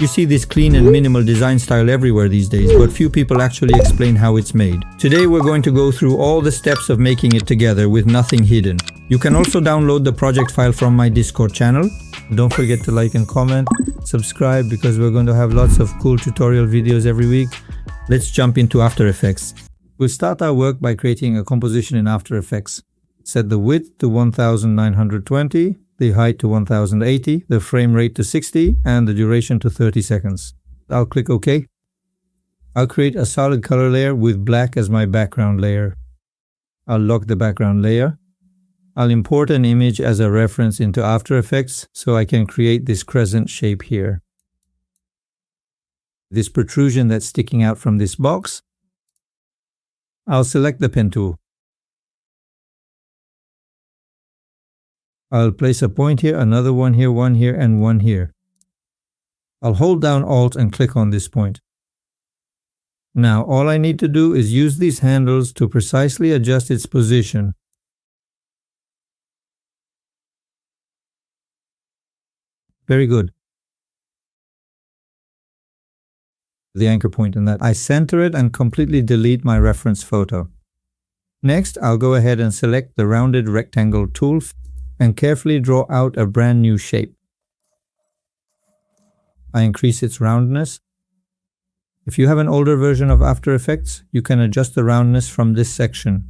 You see this clean and minimal design style everywhere these days, but few people actually explain how it's made. Today we're going to go through all the steps of making it together with nothing hidden. You can also download the project file from my Discord channel. Don't forget to like and comment, subscribe, because we're going to have lots of cool tutorial videos every week. Let's jump into After Effects. We'll start our work by creating a composition in After Effects. Set the width to 1920, the height to 1080, the frame rate to 60, and the duration to 30 seconds. I'll click OK. I'll create a solid color layer with black as my background layer. I'll lock the background layer. I'll import an image as a reference into After Effects so I can create this crescent shape here. This protrusion that's sticking out from this box. I'll select the pen tool. I'll place a point here, another one here, and one here. I'll hold down Alt and click on this point. Now all I need to do is use these handles to precisely adjust its position. Very good. The anchor point in that. I center it and completely delete my reference photo. Next, I'll go ahead and select the rounded rectangle tool and carefully draw out a brand new shape. I increase its roundness. If you have an older version of After Effects, you can adjust the roundness from this section.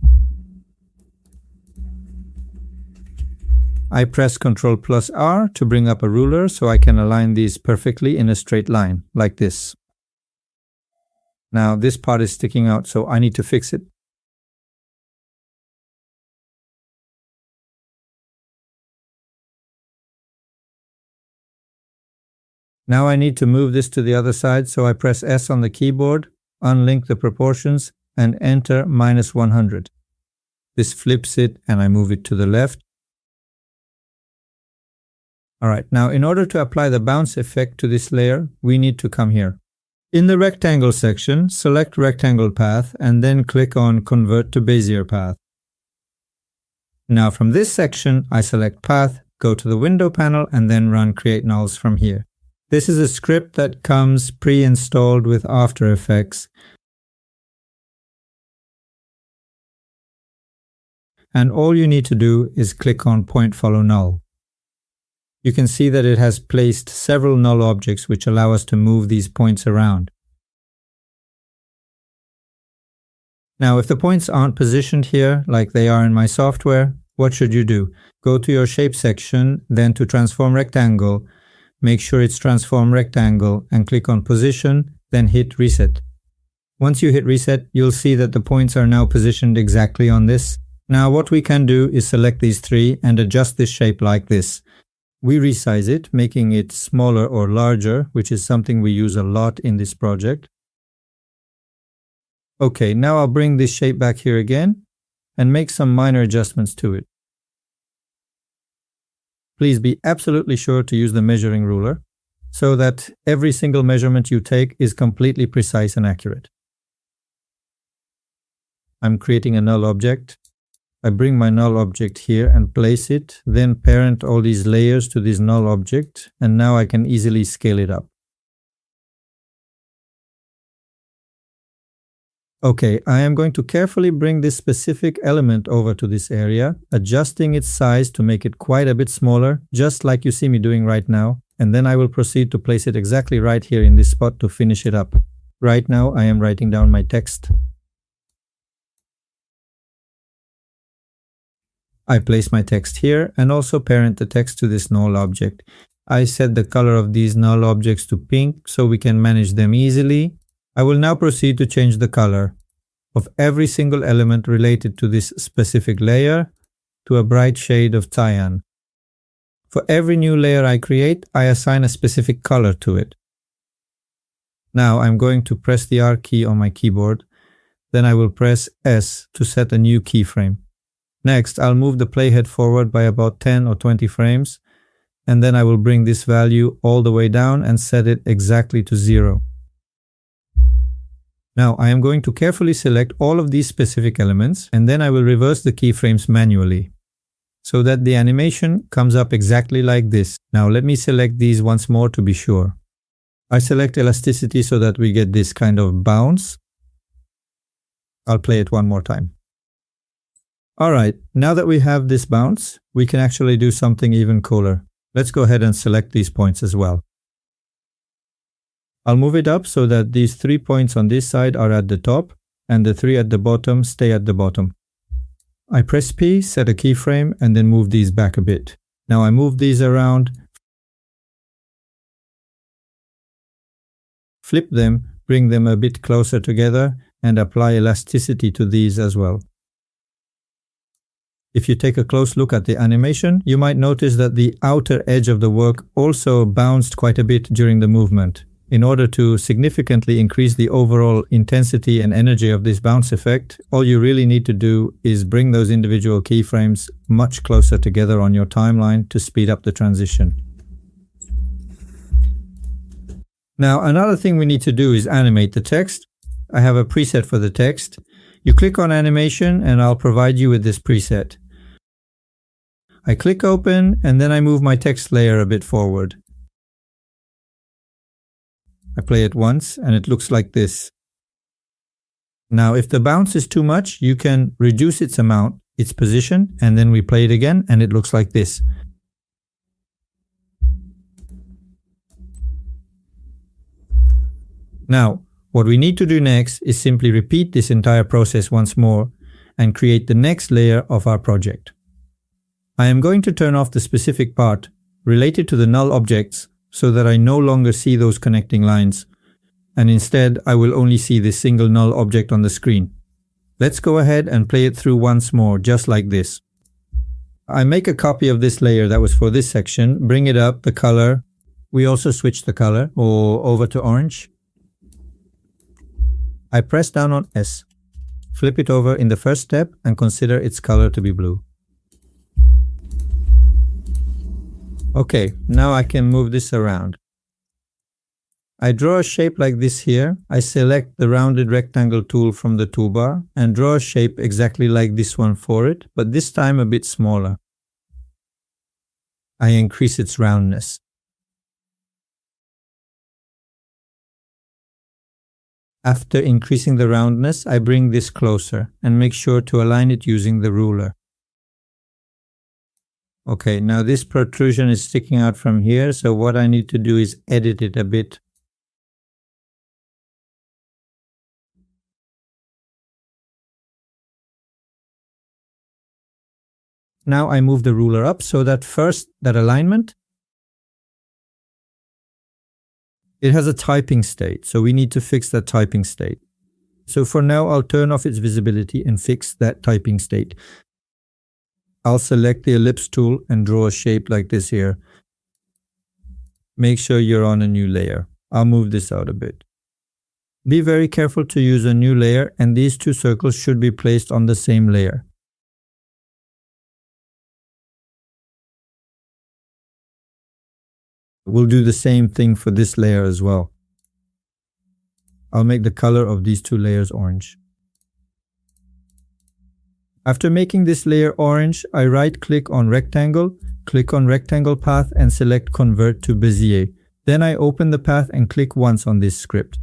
I press Ctrl+R to bring up a ruler so I can align these perfectly in a straight line, like this. Now this part is sticking out, so I need to fix it. Now I need to move this to the other side, so I press S on the keyboard, unlink the proportions, and enter -100. This flips it and I move it to the left. Alright, now in order to apply the bounce effect to this layer, we need to come here. In the rectangle section, select Rectangle Path and then click on Convert to Bezier Path. Now from this section, I select Path, go to the Window panel, and then run Create Nulls from here. This is a script that comes pre-installed with After Effects. And all you need to do is click on Point Follow Null. You can see that it has placed several null objects which allow us to move these points around. Now, if the points aren't positioned here like they are in my software, what should you do? Go to your Shape section, then to Transform Rectangle. Make sure it's Transform Rectangle and click on Position, then hit Reset. Once you hit Reset, you'll see that the points are now positioned exactly on this. Now what we can do is select these three and adjust this shape like this. We resize it, making it smaller or larger, which is something we use a lot in this project. Okay, now I'll bring this shape back here again and make some minor adjustments to it. Please be absolutely sure to use the measuring ruler so that every single measurement you take is completely precise and accurate. I'm creating a null object. I bring my null object here and place it, then parent all these layers to this null object, and now I can easily scale it up. Okay, I am going to carefully bring this specific element over to this area, adjusting its size to make it quite a bit smaller, just like you see me doing right now, and then I will proceed to place it exactly right here in this spot to finish it up. Right now I am writing down my text. I place my text here and also parent the text to this null object. I set the color of these null objects to pink so we can manage them easily. I will now proceed to change the color of every single element related to this specific layer to a bright shade of cyan. For every new layer I create, I assign a specific color to it. Now I'm going to press the R key on my keyboard, then I will press S to set a new keyframe. Next, I'll move the playhead forward by about 10 or 20 frames, and then I will bring this value all the way down and set it exactly to 0. Now I am going to carefully select all of these specific elements, and then I will reverse the keyframes manually so that the animation comes up exactly like this. Now let me select these once more to be sure. I select elasticity so that we get this kind of bounce. I'll play it one more time. Alright, now that we have this bounce, we can actually do something even cooler. Let's go ahead and select these points as well. I'll move it up so that these 3 points on this side are at the top and the 3 at the bottom stay at the bottom. I press P, set a keyframe, and then move these back a bit. Now I move these around, flip them, bring them a bit closer together, and apply elasticity to these as well. If you take a close look at the animation, you might notice that the outer edge of the work also bounced quite a bit during the movement. In order to significantly increase the overall intensity and energy of this bounce effect, all you really need to do is bring those individual keyframes much closer together on your timeline to speed up the transition. Now, another thing we need to do is animate the text. I have a preset for the text. You click on animation and I'll provide you with this preset. I click open and then I move my text layer a bit forward. I play it once and it looks like this. Now if the bounce is too much, you can reduce its amount, its position, and then we play it again and it looks like this. Now, what we need to do next is simply repeat this entire process once more and create the next layer of our project. I am going to turn off the specific part related to the null objects so that I no longer see those connecting lines, and instead I will only see this single null object on the screen. Let's go ahead and play it through once more, just like this. I make a copy of this layer that was for this section, bring it up, the color. We also switch the color over to orange. I press down on S, flip it over in the first step and consider its color to be blue. Okay, now I can move this around. I draw a shape like this here. I select the rounded rectangle tool from the toolbar and draw a shape exactly like this one for it, but this time a bit smaller. I increase its roundness. After increasing the roundness, I bring this closer and make sure to align it using the ruler. Okay, now this protrusion is sticking out from here, so what I need to do is edit it a bit. Now I move the ruler up so that first, that alignment, it has a typing state, so we need to fix that typing state. So for now, I'll turn off its visibility and fix that typing state. I'll select the ellipse tool and draw a shape like this here. Make sure you're on a new layer. I'll move this out a bit. Be very careful to use a new layer, and these two circles should be placed on the same layer. We'll do the same thing for this layer as well. I'll make the color of these two layers orange. After making this layer orange, I right-click on Rectangle, click on Rectangle Path and select Convert to Bezier. Then I open the path and click once on this script.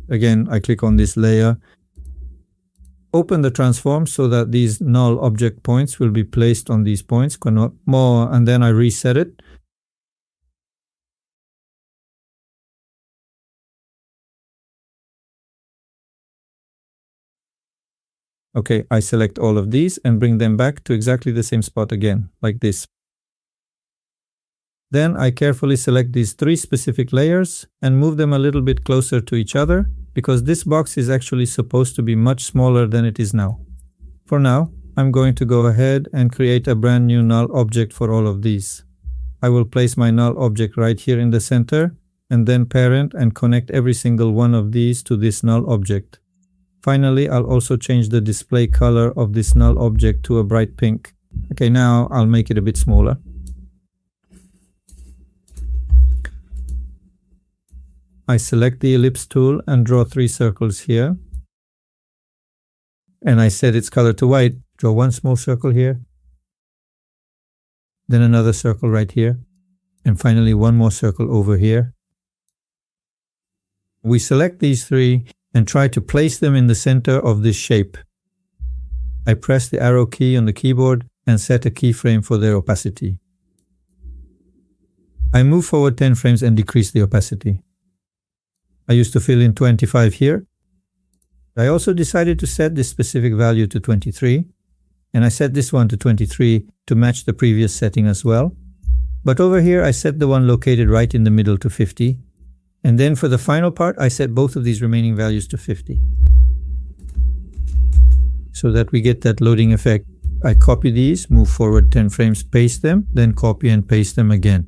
Again, I click on this layer. Open the transform so that these null object points will be placed on these points, and then I reset it. Okay, I select all of these and bring them back to exactly the same spot again, like this. Then I carefully select these three specific layers and move them a little bit closer to each other, because this box is actually supposed to be much smaller than it is now. For now, I'm going to go ahead and create a brand new null object for all of these. I will place my null object right here in the center, and then parent and connect every single one of these to this null object. Finally, I'll also change the display color of this null object to a bright pink. Okay, now I'll make it a bit smaller. I select the ellipse tool and draw 3 circles here. And I set its color to white. Draw one small circle here. then another circle right here, and finally one more circle over here. We select these three and try to place them in the center of this shape. I press the arrow key on the keyboard and set a keyframe for their opacity. I move forward 10 frames and decrease the opacity. I used to fill in 25 here. I also decided to set this specific value to 23, and I set this one to 23 to match the previous setting as well. But over here I set the one located right in the middle to 50, and then for the final part I set both of these remaining values to 50. So that we get that loading effect. I copy these, move forward 10 frames, paste them, then copy and paste them again.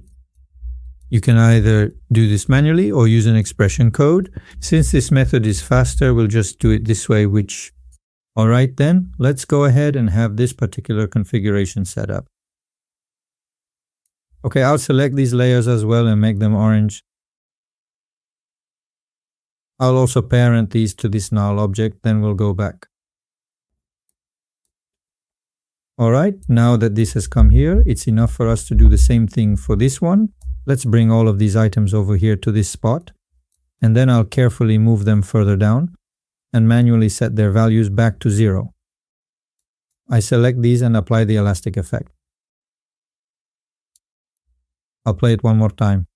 You can either do this manually or use an expression code. Since this method is faster, we'll just do it this way, Alright then, let's go ahead and have this particular configuration set up. Okay, I'll select these layers as well and make them orange. I'll also parent these to this null object, then we'll go back. Alright, now that this has come here, it's enough for us to do the same thing for this one. Let's bring all of these items over here to this spot, and then I'll carefully move them further down and manually set their values back to 0. I select these and apply the elastic effect. I'll play it one more time.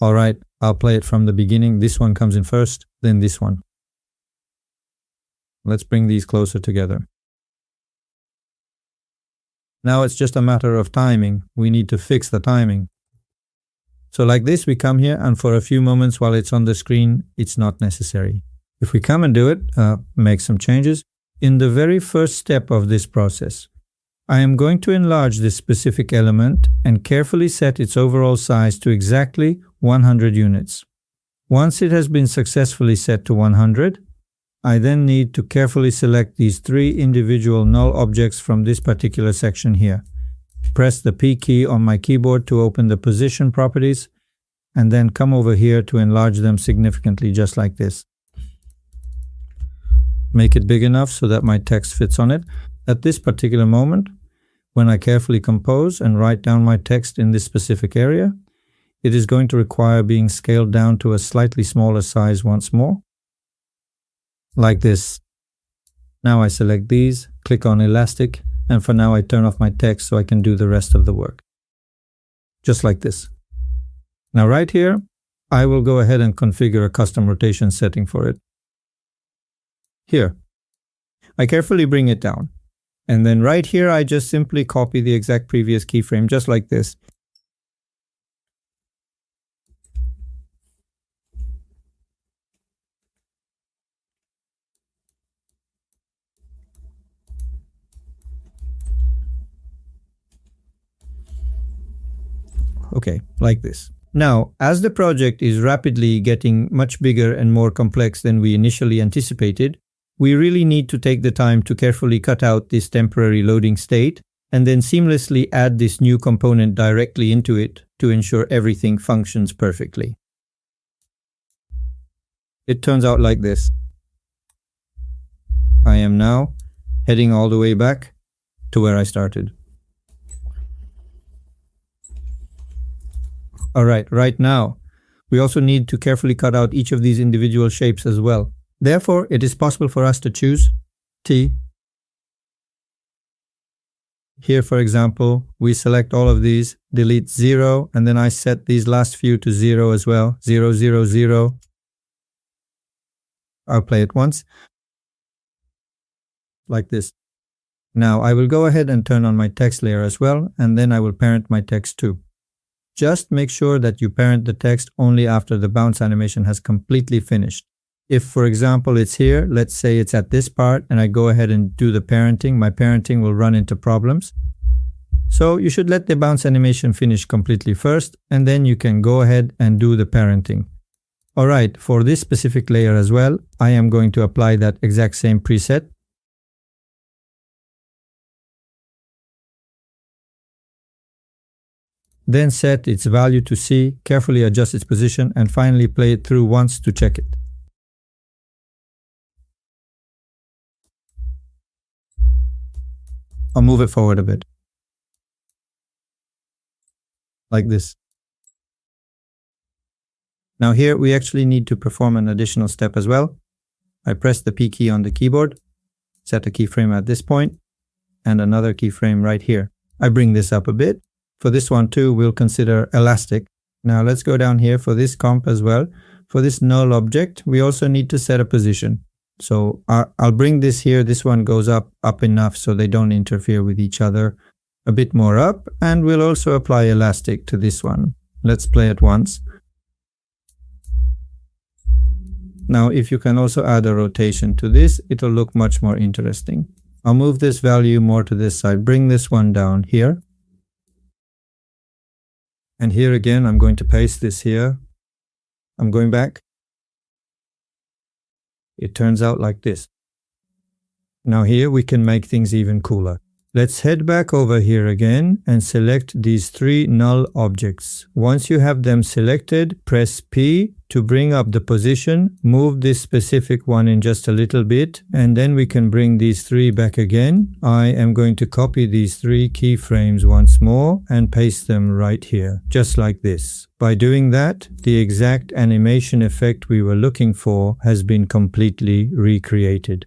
Alright, I'll play it from the beginning. This one comes in first, then this one. Let's bring these closer together. Now it's just a matter of timing. We need to fix the timing. So like this, we come here and for a few moments while it's on the screen, it's not necessary. If we come and do it, make some changes. In the very first step of this process, I am going to enlarge this specific element and carefully set its overall size to exactly 100 units. Once it has been successfully set to 100, I then need to carefully select these three individual null objects from this particular section here. Press the P key on my keyboard to open the position properties, and then come over here to enlarge them significantly, just like this. Make it big enough so that my text fits on it. At this particular moment, when I carefully compose and write down my text in this specific area, it is going to require being scaled down to a slightly smaller size once more. Like this. Now I select these, click on elastic, and for now I turn off my text so I can do the rest of the work. Just like this. Now right here, I will go ahead and configure a custom rotation setting for it. Here. I carefully bring it down. And then right here I just simply copy the exact previous keyframe, just like this. Okay, like this. Now, as the project is rapidly getting much bigger and more complex than we initially anticipated, we really need to take the time to carefully cut out this temporary loading state and then seamlessly add this new component directly into it to ensure everything functions perfectly. It turns out like this. I am now heading all the way back to where I started. Alright, right now, we also need to carefully cut out each of these individual shapes as well. Therefore, it is possible for us to choose T. Here, for example, we select all of these, delete 0, and then I set these last few to 0 as well. 0, 0, 0. I'll play it once. Like this. Now, I will go ahead and turn on my text layer as well, and then I will parent my text too. Just make sure that you parent the text only after the bounce animation has completely finished. If, for example, it's here, let's say it's at this part, and I go ahead and do the parenting, my parenting will run into problems. So you should let the bounce animation finish completely first, and then you can go ahead and do the parenting. Alright, for this specific layer as well, I am going to apply that exact same preset. Then set its value to C, carefully adjust its position, and finally play it through once to check it. I'll move it forward a bit. like this. Now here we actually need to perform an additional step as well. I press the P key on the keyboard, set a keyframe at this point, and another keyframe right here. I bring this up a bit. For this one too, we'll consider elastic. Now let's go down here for this comp as well. For this null object, we also need to set a position. So I'll bring this here. This one goes up enough so they don't interfere with each other. A bit more up, and we'll also apply elastic to this one. Let's play it once. Now, if you can also add a rotation to this, it'll look much more interesting. I'll move this value more to this side, bring this one down here. And here again, I'm going to paste this here. I'm going back. It turns out like this. Now here we can make things even cooler. Let's head back over here again and select these three null objects. Once you have them selected, press P to bring up the position, move this specific one in just a little bit, and then we can bring these three back again. I am going to copy these three keyframes once more and paste them right here, just like this. By doing that, the exact animation effect we were looking for has been completely recreated.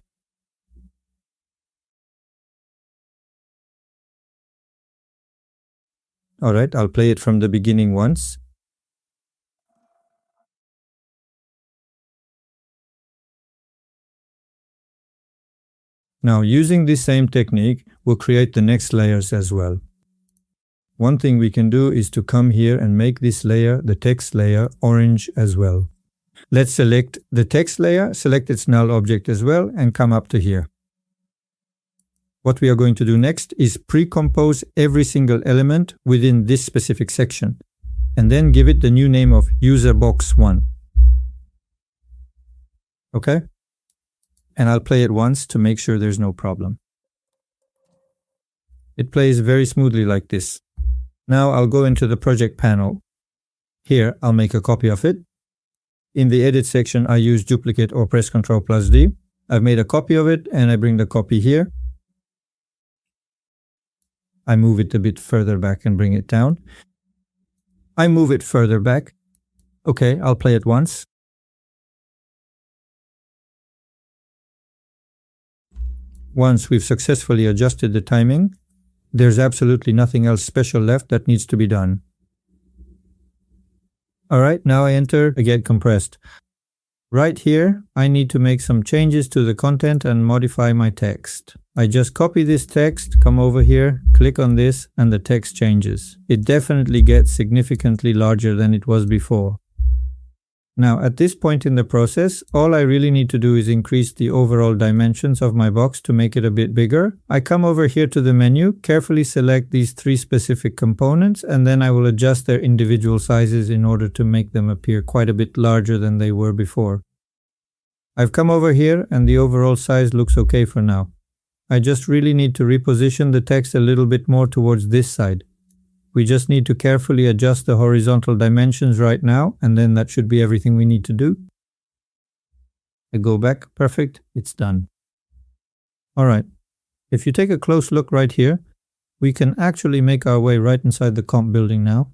Alright, I'll play it from the beginning once. Now, using this same technique, we'll create the next layers as well. One thing we can do is to come here and make this layer, the text layer, orange as well. Let's select the text layer, select its null object as well, and come up to here. What we are going to do next is pre-compose every single element within this specific section, and then give it the new name of userbox1. Okay? And I'll play it once to make sure there's no problem. It plays very smoothly like this. Now I'll go into the project panel. Here I'll make a copy of it. In the edit section I use duplicate or press Ctrl+D. I've made a copy of it and I bring the copy here. I move it a bit further back and bring it down. I move it further back. Okay, I'll play it once. Once we've successfully adjusted the timing, there's absolutely nothing else special left that needs to be done. Alright, now I enter Get Compressed. Right here, I need to make some changes to the content and modify my text. I just copy this text, come over here, click on this, and the text changes. It definitely gets significantly larger than it was before. Now, at this point in the process, all I really need to do is increase the overall dimensions of my box to make it a bit bigger. I come over here to the menu, carefully select these three specific components, and then I will adjust their individual sizes in order to make them appear quite a bit larger than they were before. I've come over here and the overall size looks okay for now. I just really need to reposition the text a little bit more towards this side. We just need to carefully adjust the horizontal dimensions right now, and then that should be everything we need to do. I go back, perfect, it's done. Alright, if you take a close look right here, we can actually make our way right inside the comp building now.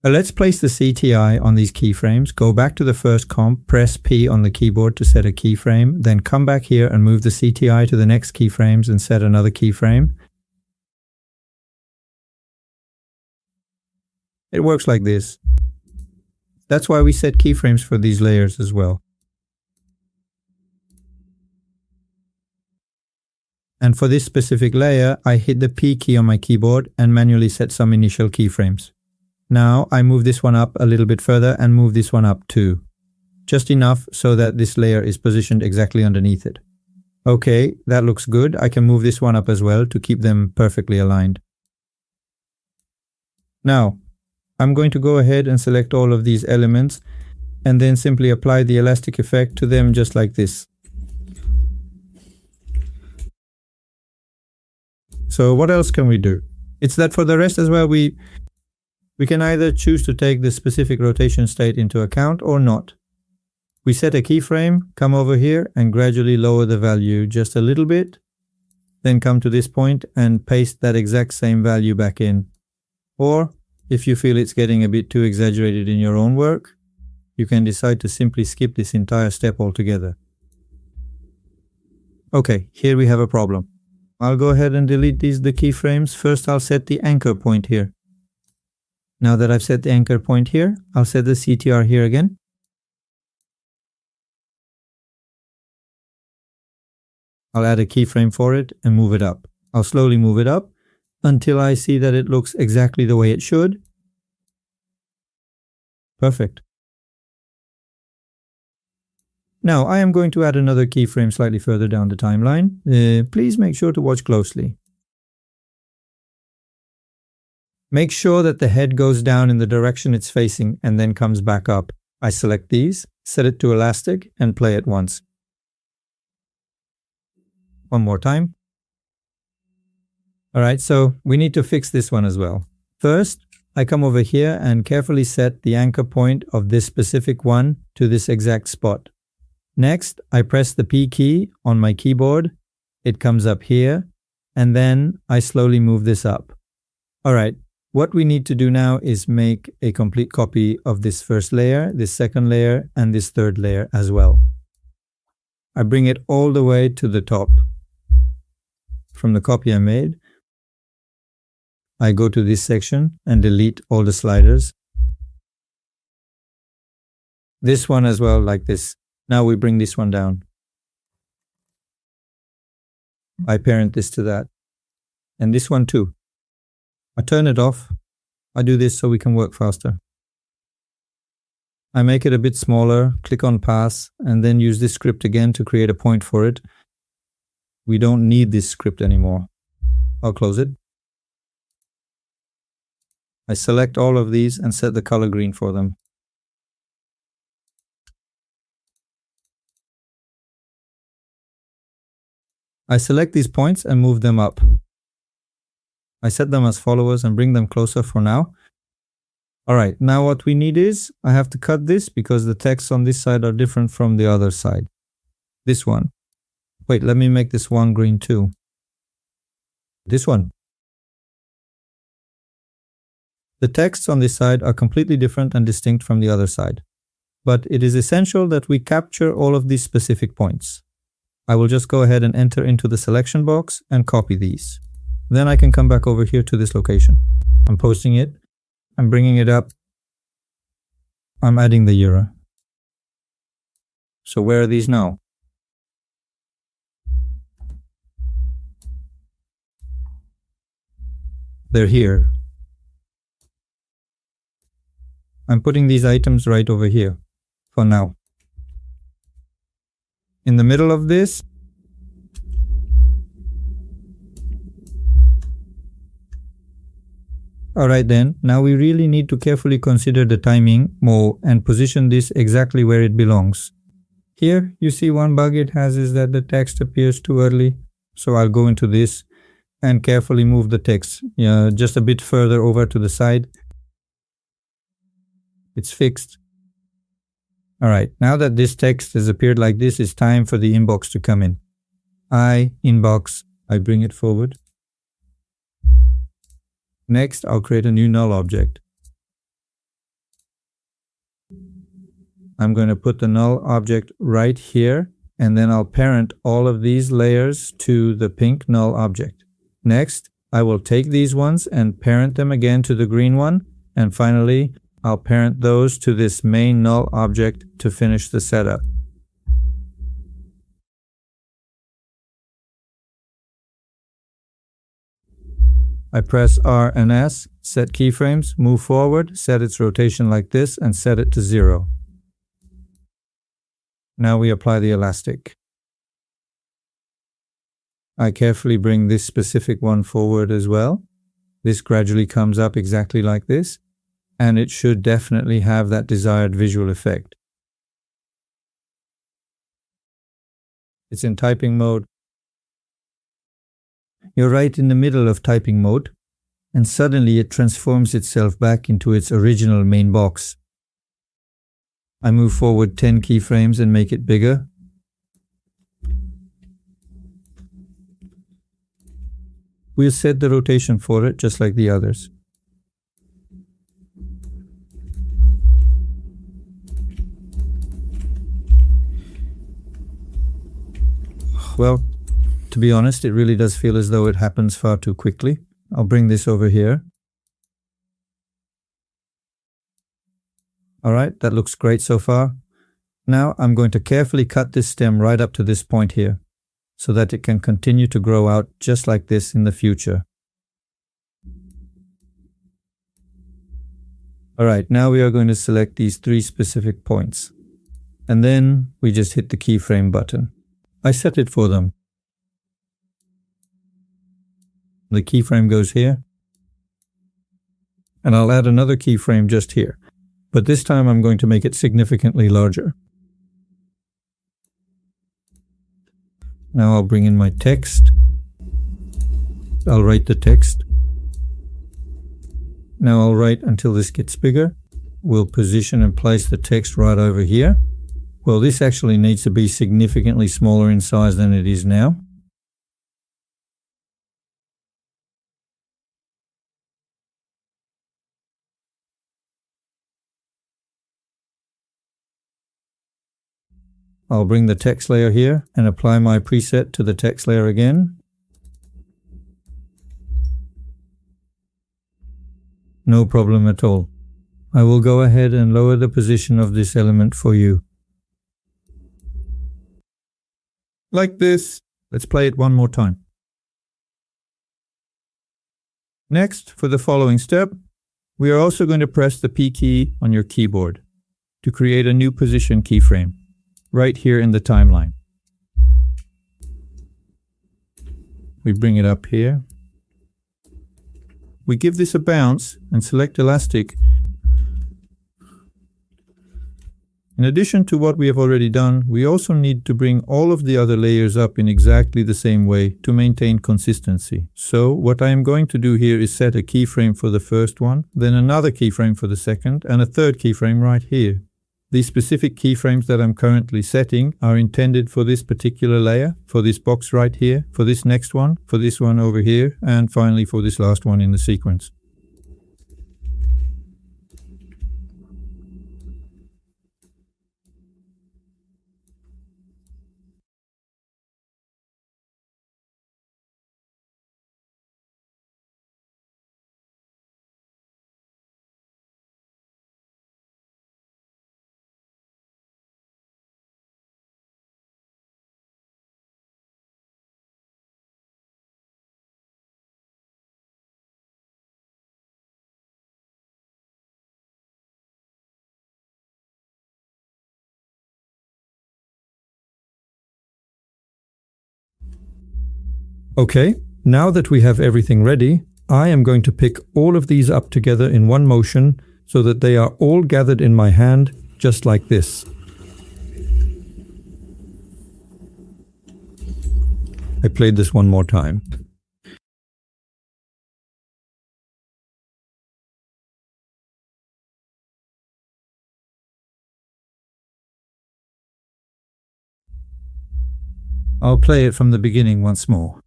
Let's place the CTI on these keyframes, go back to the first comp, press P on the keyboard to set a keyframe, then come back here and move the CTI to the next keyframes and set another keyframe. It works like this. That's why we set keyframes for these layers as well. And for this specific layer, I hit the P key on my keyboard and manually set some initial keyframes. Now I move this one up a little bit further and move this one up too. Just enough so that this layer is positioned exactly underneath it. Okay, that looks good. I can move this one up as well to keep them perfectly aligned. Now, I'm going to go ahead and select all of these elements and then simply apply the elastic effect to them just like this. So what else can we do? It's that for the rest as well, we can either choose to take the specific rotation state into account or not. We set a keyframe, come over here and gradually lower the value just a little bit, then come to this point and paste that exact same value back in. Or If you feel it's getting a bit too exaggerated in your own work, you can decide to simply skip this entire step altogether. Okay, here we have a problem. I'll go ahead and delete the keyframes. First, I'll set the anchor point here. Now that I've set the anchor point here, I'll set the CTR here again. I'll add a keyframe for it and move it up. I'll slowly move it up until I see that it looks exactly the way it should. Perfect. Now I am going to add another keyframe slightly further down the timeline. Please make sure to watch closely. Make sure that the head goes down in the direction it's facing and then comes back up. I select these, set it to elastic, and play it once. One more time. Alright, so we need to fix this one as well. First, I come over here and carefully set the anchor point of this specific one to this exact spot. Next, I press the P key on my keyboard. It comes up here, and then I slowly move this up. Alright, what we need to do now is make a complete copy of this first layer, this second layer, and this third layer as well. I bring it all the way to the top. From the copy I made, I go to this section and delete all the sliders. This one as well, like this. Now we bring this one down. I parent this to that. And this one too. I turn it off. I do this so we can work faster. I make it a bit smaller, click on pass, and then use this script again to create a point for it. We don't need this script anymore. I'll close it. I select all of these and set the color green for them. I select these points and move them up. I set them as followers and bring them closer for now. Alright, now what we need is, I have to cut this because the texts on this side are different from the other side. This one. Wait, let me make this one green too. This one. The texts on this side are completely different and distinct from the other side. But it is essential that we capture all of these specific points. I will just go ahead and enter into the selection box and copy these. Then I can come back over here to this location. I'm posting it. I'm bringing it up. I'm adding the euro. So where are these now? They're here. I'm putting these items right over here for now. In the middle of this, alright then, now we really need to carefully consider the timing more and position this exactly where it belongs. Here, you see one bug it has is that the text appears too early. So I'll go into this and carefully move the text just a bit further over to the side. It's fixed. Alright, now that this text has appeared like this, it's time for the inbox to come in. Inbox, I bring it forward. Next, I'll create a new null object. I'm going to put the null object right here, and then I'll parent all of these layers to the pink null object. Next, I will take these ones and parent them again to the green one, and finally, I'll parent those to this main null object to finish the setup. I press R and S, set keyframes, move forward, set its rotation like this, and set it to 0. Now we apply the elastic. I carefully bring this specific one forward as well. This gradually comes up exactly like this, and it should definitely have that desired visual effect. It's in typing mode. You're right in the middle of typing mode, and suddenly it transforms itself back into its original main box. I move forward 10 keyframes and make it bigger. We'll set the rotation for it just like the others. Well, to be honest, it really does feel as though it happens far too quickly. I'll bring this over here. All right, that looks great so far. Now I'm going to carefully cut this stem right up to this point here, so that it can continue to grow out just like this in the future. Alright, now we are going to select these 3 specific points. And then we just hit the keyframe button. I set it for them. The keyframe goes here. And I'll add another keyframe just here. But this time I'm going to make it significantly larger. Now I'll bring in my text. I'll write the text. Now I'll write until this gets bigger. We'll position and place the text right over here. Well, this actually needs to be significantly smaller in size than it is now. I'll bring the text layer here and apply my preset to the text layer again. No problem at all. I will go ahead and lower the position of this element for you. Like this. Let's play it one more time. Next, for the following step, we are also going to press the P key on your keyboard to create a new position keyframe right here in the timeline. We bring it up here. We give this a bounce and select elastic. In addition to what we have already done, we also need to bring all of the other layers up in exactly the same way to maintain consistency. So what I am going to do here is set a keyframe for the first one, then another keyframe for the second, and a third keyframe right here. These specific keyframes that I'm currently setting are intended for this particular layer, for this box right here, for this next one, for this one over here, and finally for this last one in the sequence. Okay, now that we have everything ready, I am going to pick all of these up together in one motion so that they are all gathered in my hand, just like this. I played this one more time. I'll play it from the beginning once more.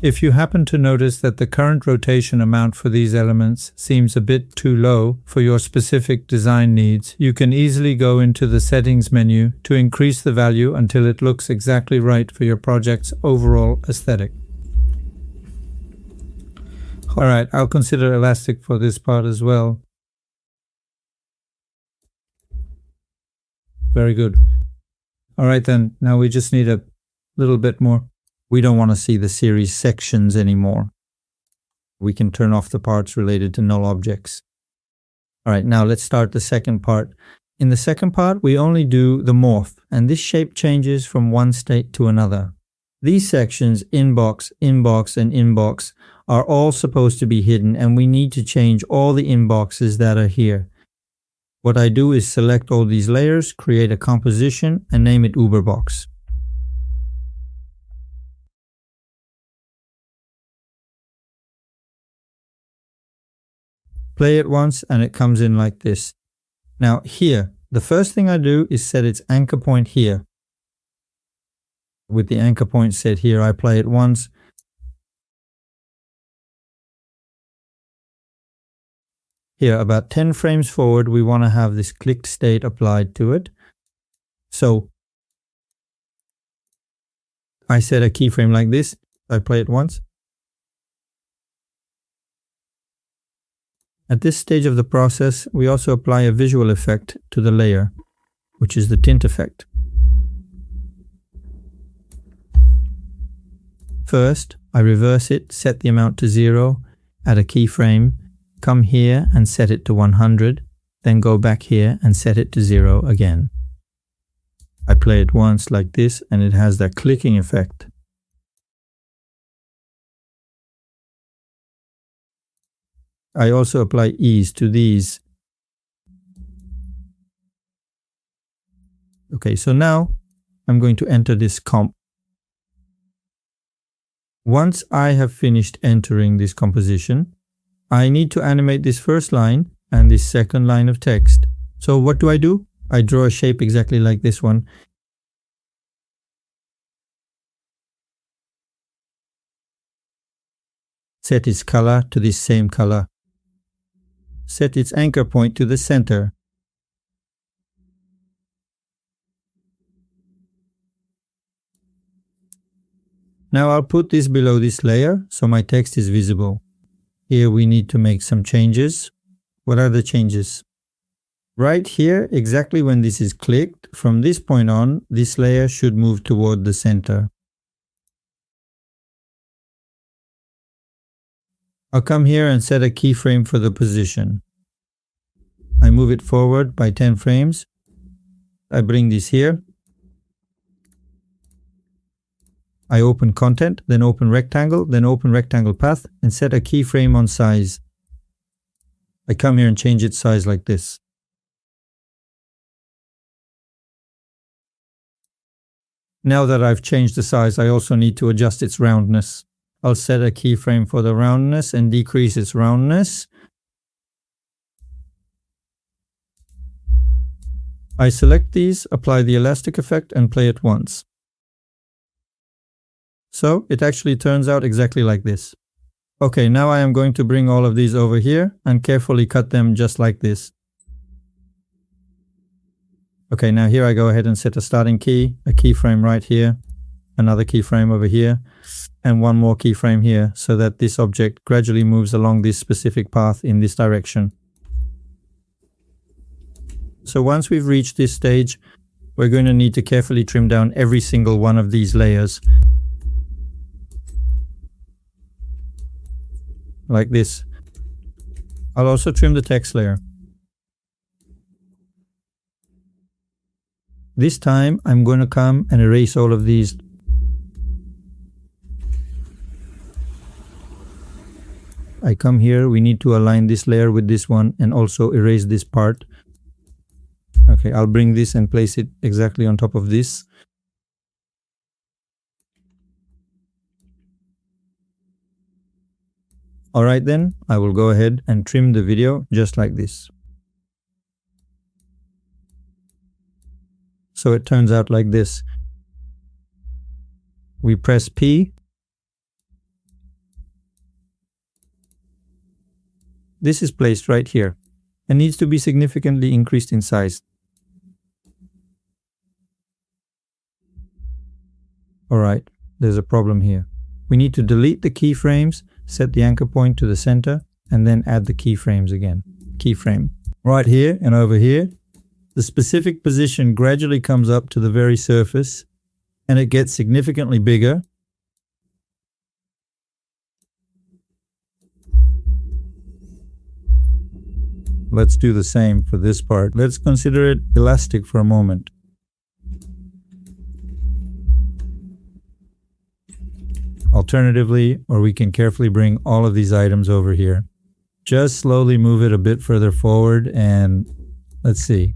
If you happen to notice that the current rotation amount for these elements seems a bit too low for your specific design needs, you can easily go into the settings menu to increase the value until it looks exactly right for your project's overall aesthetic. Alright, I'll consider elastic for this part as well. Very good. Alright then, now we just need a little bit more. We don't want to see the series sections anymore. We can turn off the parts related to null objects. Alright, now let's start the second part. In the second part, we only do the morph, and this shape changes from one state to another. These sections, inbox, inbox, and inbox, are all supposed to be hidden, and we need to change all the inboxes that are here. What I do is select all these layers, create a composition, and name it Uberbox. Play it once and it comes in like this. Now here, the first thing I do is set its anchor point here. With the anchor point set here, I play it once. Here, about 10 frames forward, we want to have this clicked state applied to it. So I set a keyframe like this. I play it once. At this stage of the process, we also apply a visual effect to the layer, which is the tint effect. First, I reverse it, set the amount to 0, add a keyframe, come here and set it to 100, then go back here and set it to 0 again. I play it once like this and it has that clicking effect. I also apply ease to these. Okay, so now I'm going to enter this comp. Once I have finished entering this composition, I need to animate this first line and this second line of text. So what do? I draw a shape exactly like this one. Set its color to this same color. Set its anchor point to the center. Now I'll put this below this layer so my text is visible. Here we need to make some changes. What are the changes? Right here, exactly when this is clicked, from this point on, this layer should move toward the center. I'll come here and set a keyframe for the position. I move it forward by 10 frames. I bring this here. I open content, then open rectangle, then open rectangle path and set a keyframe on size. I come here and change its size like this. Now that I've changed the size, I also need to adjust its roundness. I'll set a keyframe for the roundness and decrease its roundness. I select these, apply the elastic effect and play it once. So it actually turns out exactly like this. Okay, now I am going to bring all of these over here and carefully cut them just like this. Okay, now here I go ahead and set a starting key, a keyframe right here, another keyframe over here, and one more keyframe here so that this object gradually moves along this specific path in this direction. So once we've reached this stage, we're going to need to carefully trim down every single one of these layers. Like this. I'll also trim the text layer. This time I'm going to come and erase all of these. I come here, we need to align this layer with this one and also erase this part. Okay, I'll bring this and place it exactly on top of this. Alright then, I will go ahead and trim the video just like this. So it turns out like this. We press P. This is placed right here and needs to be significantly increased in size. Alright, there's a problem here. We need to delete the keyframes, set the anchor point to the center, and then add the keyframes again. Keyframe. Right here and over here, the specific position gradually comes up to the very surface and it gets significantly bigger. Let's do the same for this part. Let's consider it elastic for a moment. Alternatively, or we can carefully bring all of these items over here. Just slowly move it a bit further forward and let's see.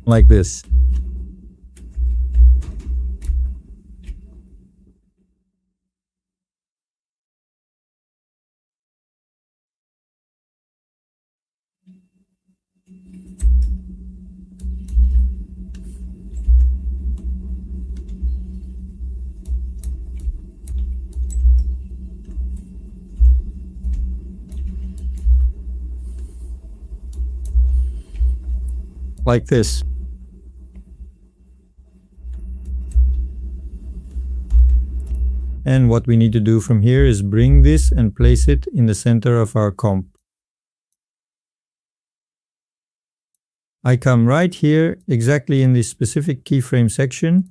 Like this. like this. And what we need to do from here is bring this and place it in the center of our comp. I come right here, exactly in this specific keyframe section.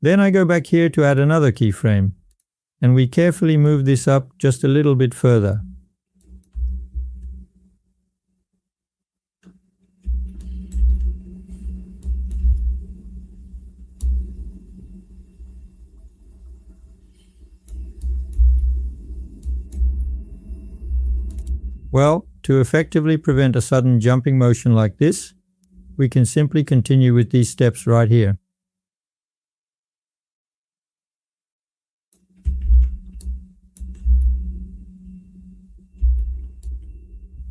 Then I go back here to add another keyframe. And we carefully move this up just a little bit further. Well, to effectively prevent a sudden jumping motion like this, we can simply continue with these steps right here.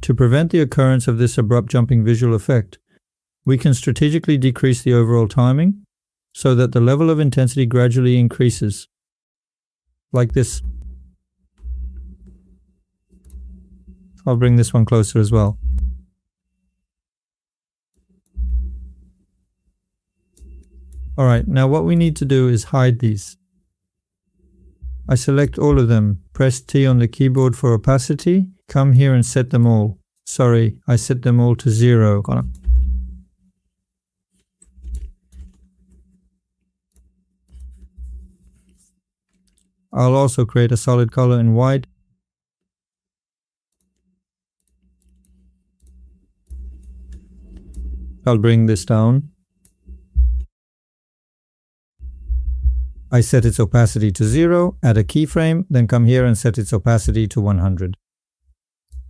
To prevent the occurrence of this abrupt jumping visual effect, we can strategically decrease the overall timing so that the level of intensity gradually increases, like this. I'll bring this one closer as well. Alright, now what we need to do is hide these. I select all of them, press T on the keyboard for opacity, come here and set them all. Sorry, I set them all to 0. I'll also create a solid color in white. I'll bring this down. I set its opacity to 0, add a keyframe, then come here and set its opacity to 100.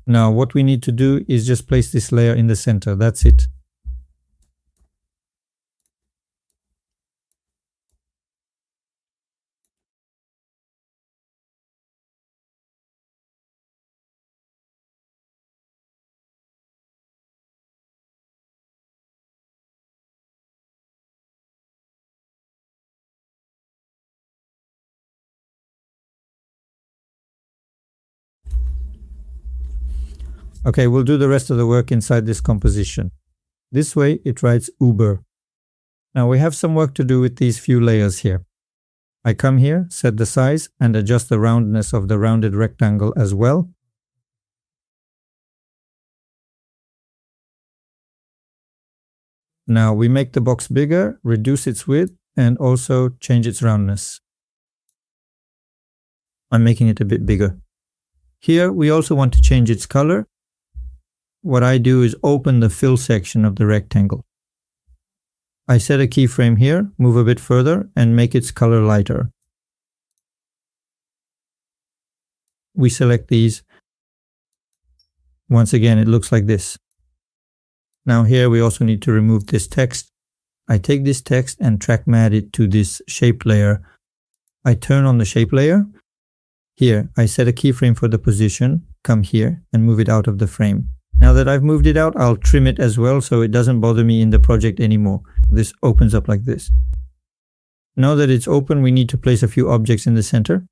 Now what we need to do is just place this layer in the center, that's it. Okay, we'll do the rest of the work inside this composition. This way it writes Uber. Now we have some work to do with these few layers here. I come here, set the size, and adjust the roundness of the rounded rectangle as well. Now we make the box bigger, reduce its width, and also change its roundness. I'm making it a bit bigger. Here we also want to change its color. What I do is open the fill section of the rectangle. I set a keyframe here, move a bit further, and make its color lighter. We select these. Once again, it looks like this. Now here we also need to remove this text. I take this text and trackmat it to this shape layer. I turn on the shape layer. Here, I set a keyframe for the position, come here, and move it out of the frame. Now that I've moved it out, I'll trim it as well so it doesn't bother me in the project anymore. This opens up like this. Now that it's open, we need to place a few objects in the center.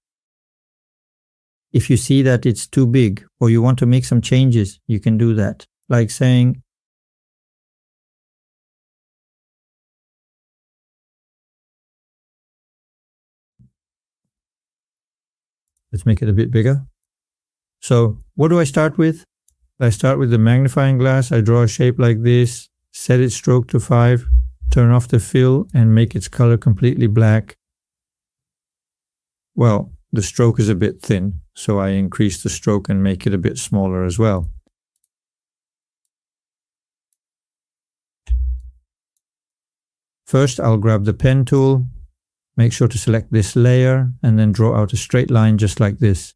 If you see that it's too big or you want to make some changes, you can do that. Like saying, let's make it a bit bigger. So what do I start with? I start with the magnifying glass. I draw a shape like this, set its stroke to 5, turn off the fill and make its color completely black. Well, the stroke is a bit thin, so I increase the stroke and make it a bit smaller as well. First, I'll grab the pen tool, make sure to select this layer, and then draw out a straight line just like this.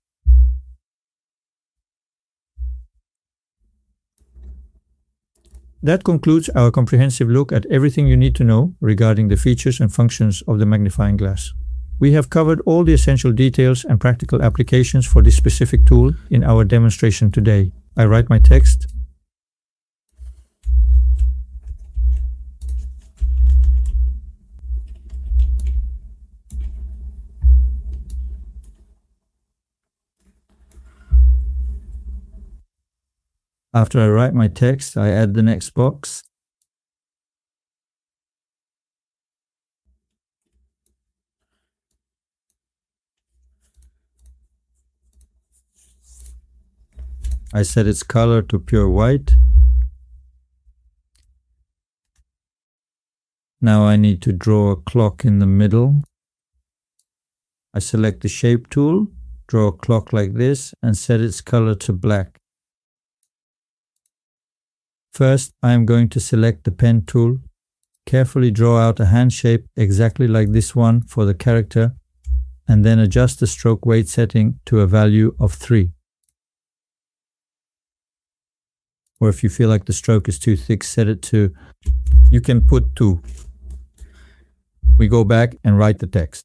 That concludes our comprehensive look at everything you need to know regarding the features and functions of the magnifying glass. We have covered all the essential details and practical applications for this specific tool in our demonstration today. I write my text. After I write my text, I add the next box. I set its color to pure white. Now I need to draw a clock in the middle. I select the shape tool, draw a clock like this, and set its color to black. First, I am going to select the pen tool, carefully draw out a hand shape exactly like this one for the character, and then adjust the stroke weight setting to a value of 3. Or if you feel like the stroke is too thick, set it to, you can put 2. We go back and write the text.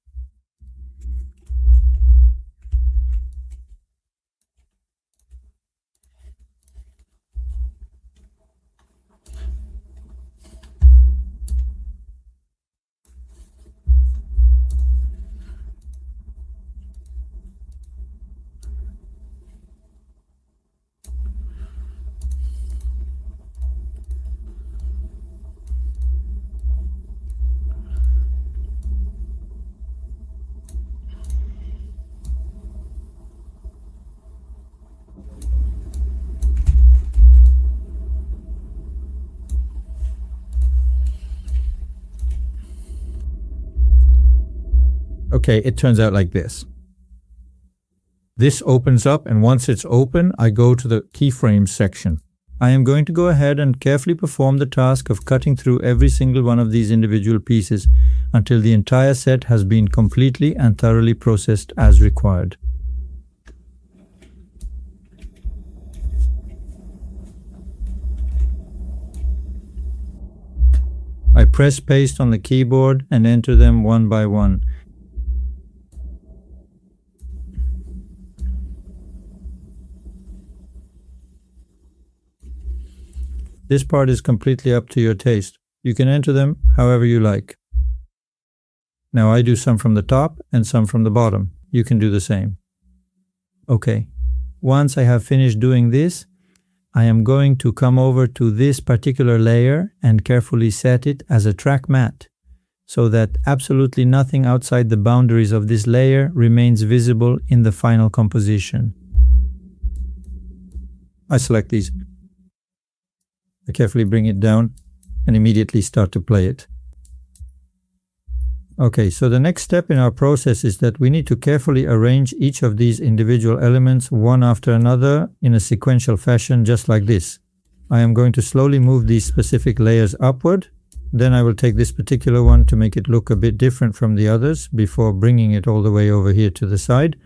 Okay, it turns out like this. This opens up, and once it's open, I go to the keyframes section. I am going to go ahead and carefully perform the task of cutting through every single one of these individual pieces until the entire set has been completely and thoroughly processed as required. I press paste on the keyboard and enter them one by one. This part is completely up to your taste. You can enter them however you like. Now I do some from the top and some from the bottom. You can do the same. Okay, once I have finished doing this, I am going to come over to this particular layer and carefully set it as a track matte, so that absolutely nothing outside the boundaries of this layer remains visible in the final composition. I select these. I carefully bring it down and immediately start to play it. Okay, so the next step in our process is that we need to carefully arrange each of these individual elements one after another in a sequential fashion, just like this. I am going to slowly move these specific layers upward. Then I will take this particular one to make it look a bit different from the others before bringing it all the way over here to the side.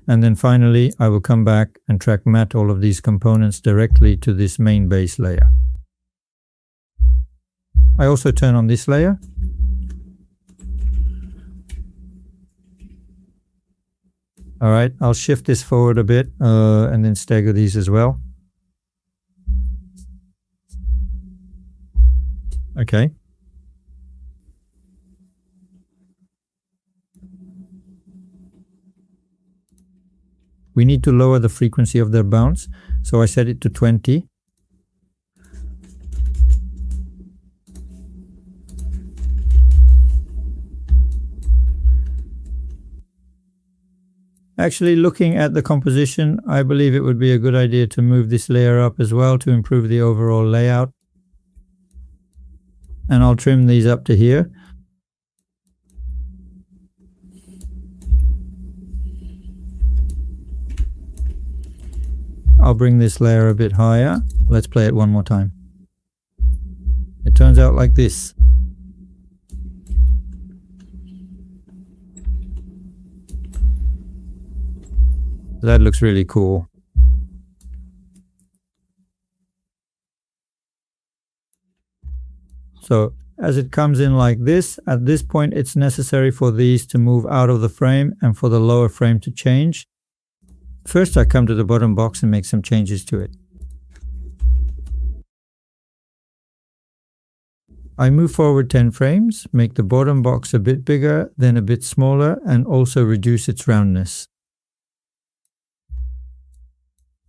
And then finally, I will come back and track matte all of these components directly to this main base layer. I also turn on this layer. Alright, I'll shift this forward a bit and then stagger these as well. Okay. We need to lower the frequency of their bounce, so I set it to 20. Actually, looking at the composition, I believe it would be a good idea to move this layer up as well to improve the overall layout. And I'll trim these up to here. I'll bring this layer a bit higher. Let's play it one more time. It turns out like this. That looks really cool. So as it comes in like this, at this point it's necessary for these to move out of the frame and for the lower frame to change. First I come to the bottom box and make some changes to it. I move forward 10 frames, make the bottom box a bit bigger, then a bit smaller, and also reduce its roundness.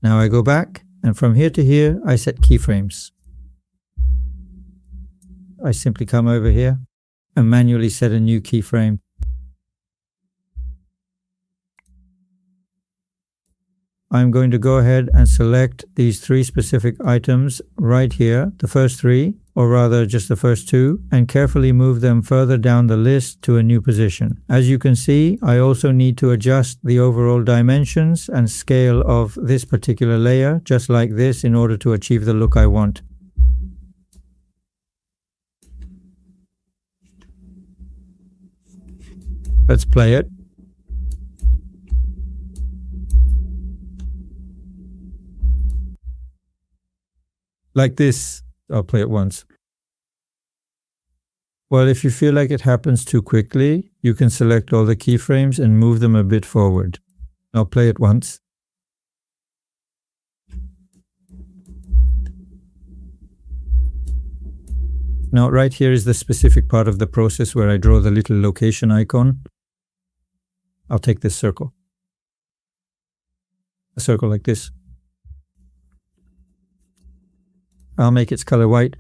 Now I go back, and from here to here I set keyframes. I simply come over here and manually set a new keyframe. I'm going to go ahead and select these 3 specific items right here, the first 3, or rather just the first 2, and carefully move them further down the list to a new position. As you can see, I also need to adjust the overall dimensions and scale of this particular layer, just like this, in order to achieve the look I want. Let's play it. Like this. I'll play it once. Well, if you feel like it happens too quickly, you can select all the keyframes and move them a bit forward. I'll play it once. Now, right here is the specific part of the process where I draw the little location icon. I'll take this circle. A circle like this. I'll make its color white.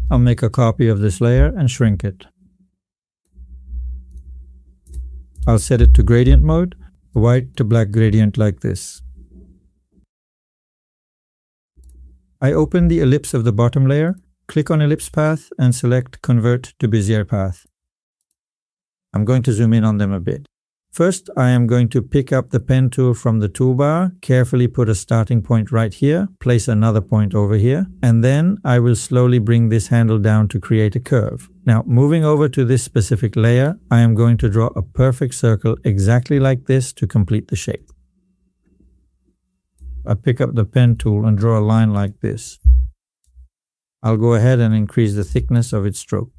I'll make a copy of this layer and shrink it. I'll set it to gradient mode, white to black gradient like this. I open the ellipse of the bottom layer, click on ellipse path and select convert to Bezier path. I'm going to zoom in on them a bit. First, I am going to pick up the pen tool from the toolbar, carefully put a starting point right here, place another point over here, and then I will slowly bring this handle down to create a curve. Now, moving over to this specific layer, I am going to draw a perfect circle exactly like this to complete the shape. I pick up the pen tool and draw a line like this. I'll go ahead and increase the thickness of its stroke,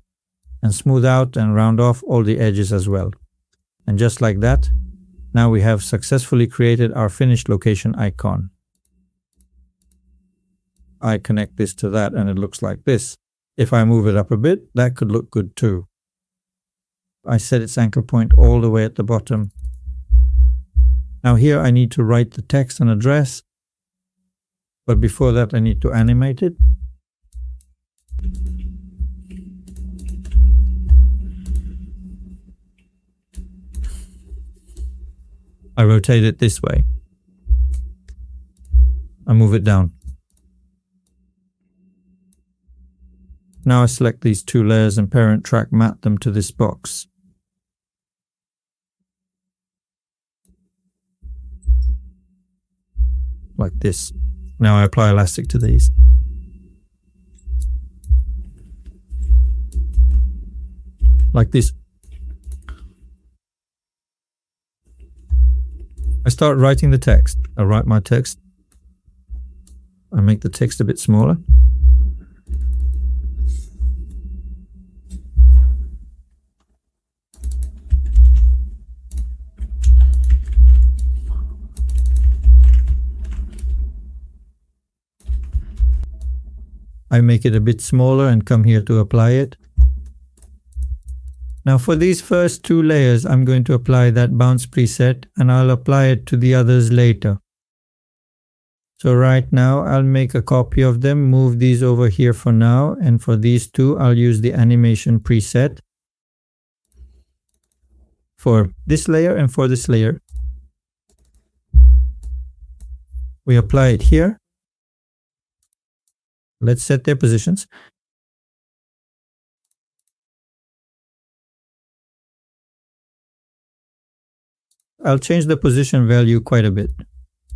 and smooth out and round off all the edges as well. And just like that, now we have successfully created our finished location icon. I connect this to that and it looks like this. If I move it up a bit, that could look good too. I set its anchor point all the way at the bottom. Now here I need to write the text and address, but before that I need to animate it. I rotate it this way. I move it down. Now I select these 2 layers and parent track map them to this box. Like this. Now I apply elastic to these. Like this. I start writing the text. I write my text. I make the text a bit smaller. I make it a bit smaller and come here to apply it. Now for these first 2 layers, I'm going to apply that bounce preset and I'll apply it to the others later. So right now I'll make a copy of them, move these over here for now, and for these 2 I'll use the animation preset for this layer and for this layer. We apply it here. Let's set their positions. I'll change the position value quite a bit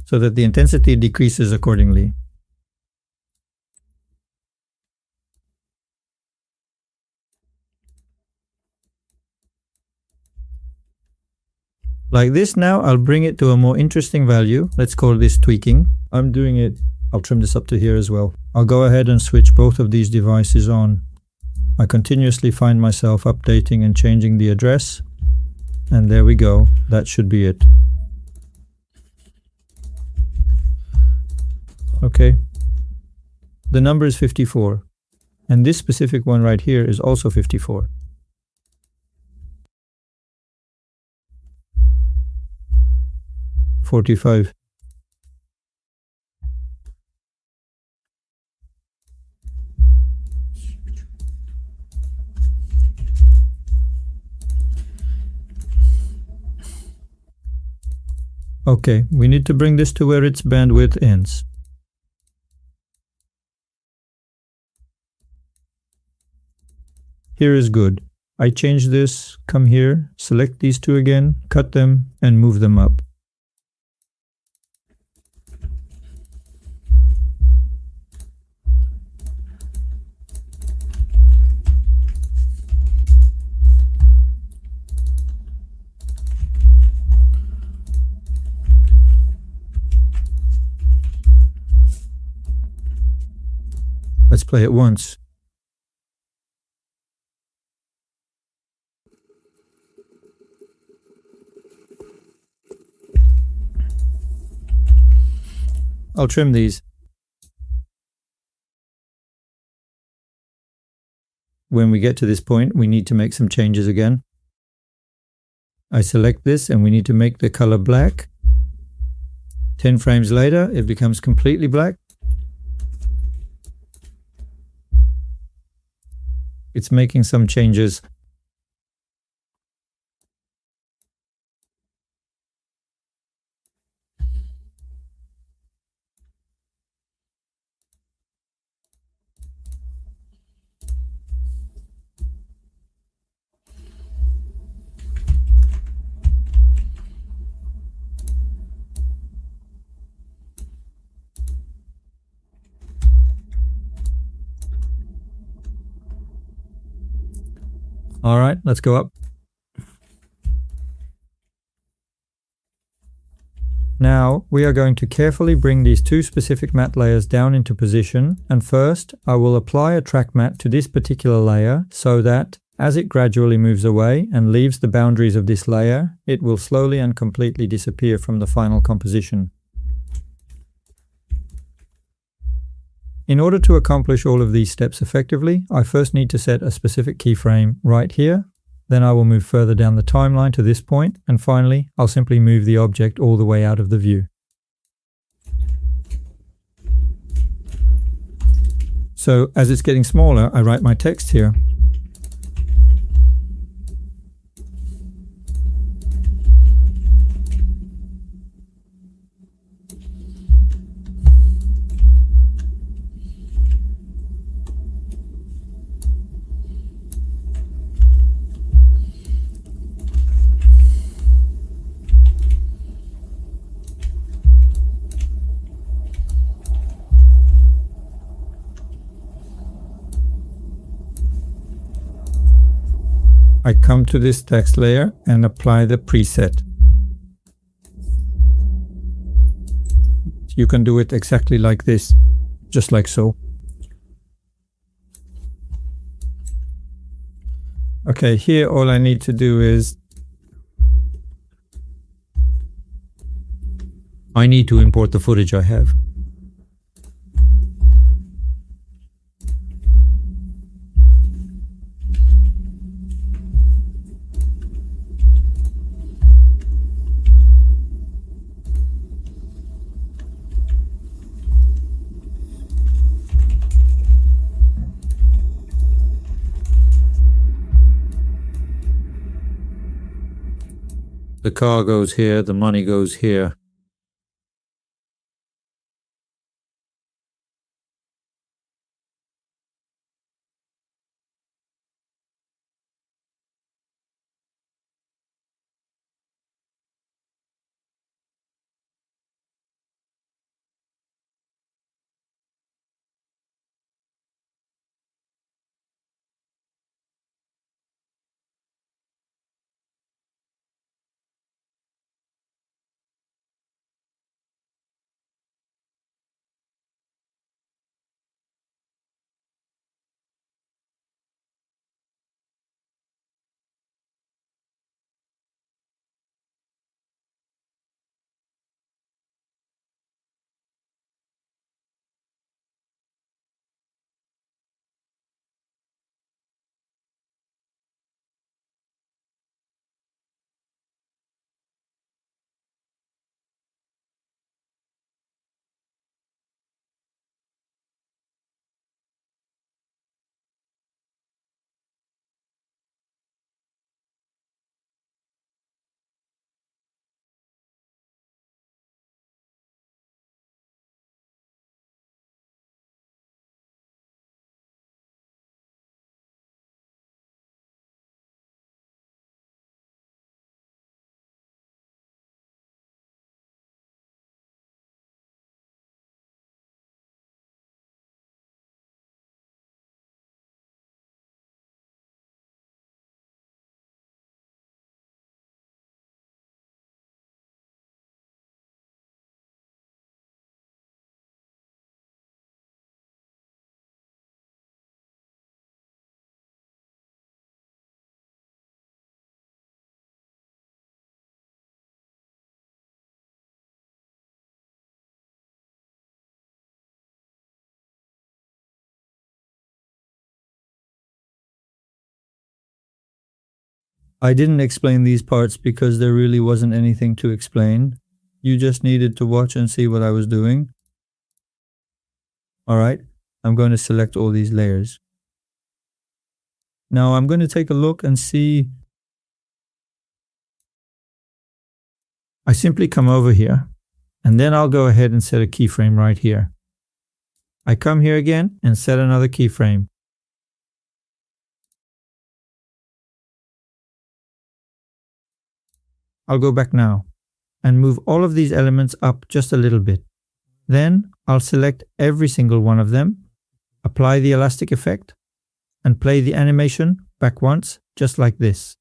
so that the intensity decreases accordingly. Like this now, I'll bring it to a more interesting value. Let's call this tweaking. I'm doing it. I'll trim this up to here as well. I'll go ahead and switch both of these devices on. I continuously find myself updating and changing the address. And there we go. That should be it. Okay. The number is 54. And this specific one right here is also 54. $45. Okay, we need to bring this to where its bandwidth ends. Here is good. I change this, come here, select these two again, cut them, and move them up. Let's play it once. I'll trim these. When we get to this point, we need to make some changes again. I select this and we need to make the color black. 10 frames later, it becomes completely black. It's making some changes. All right, let's go up. Now we are going to carefully bring these two specific matte layers down into position, and first I will apply a track matte to this particular layer so that as it gradually moves away and leaves the boundaries of this layer, it will slowly and completely disappear from the final composition. In order to accomplish all of these steps effectively, I first need to set a specific keyframe right here. Then I will move further down the timeline to this point, and finally, I'll simply move the object all the way out of the view. So as it's getting smaller, I write my text here. I come to this text layer and apply the preset. You can do it exactly like this, just like so. Okay, here all I need to do is I need to import the footage I have. The car goes here, the money goes here. I didn't explain these parts because there really wasn't anything to explain. You just needed to watch and see what I was doing. Alright, I'm going to select all these layers. Now I'm going to take a look and see. I simply come over here and then I'll go ahead and set a keyframe right here. I come here again and set another keyframe. I'll go back now and move all of these elements up just a little bit. Then I'll select every single one of them, apply the elastic effect, and play the animation back once, just like this.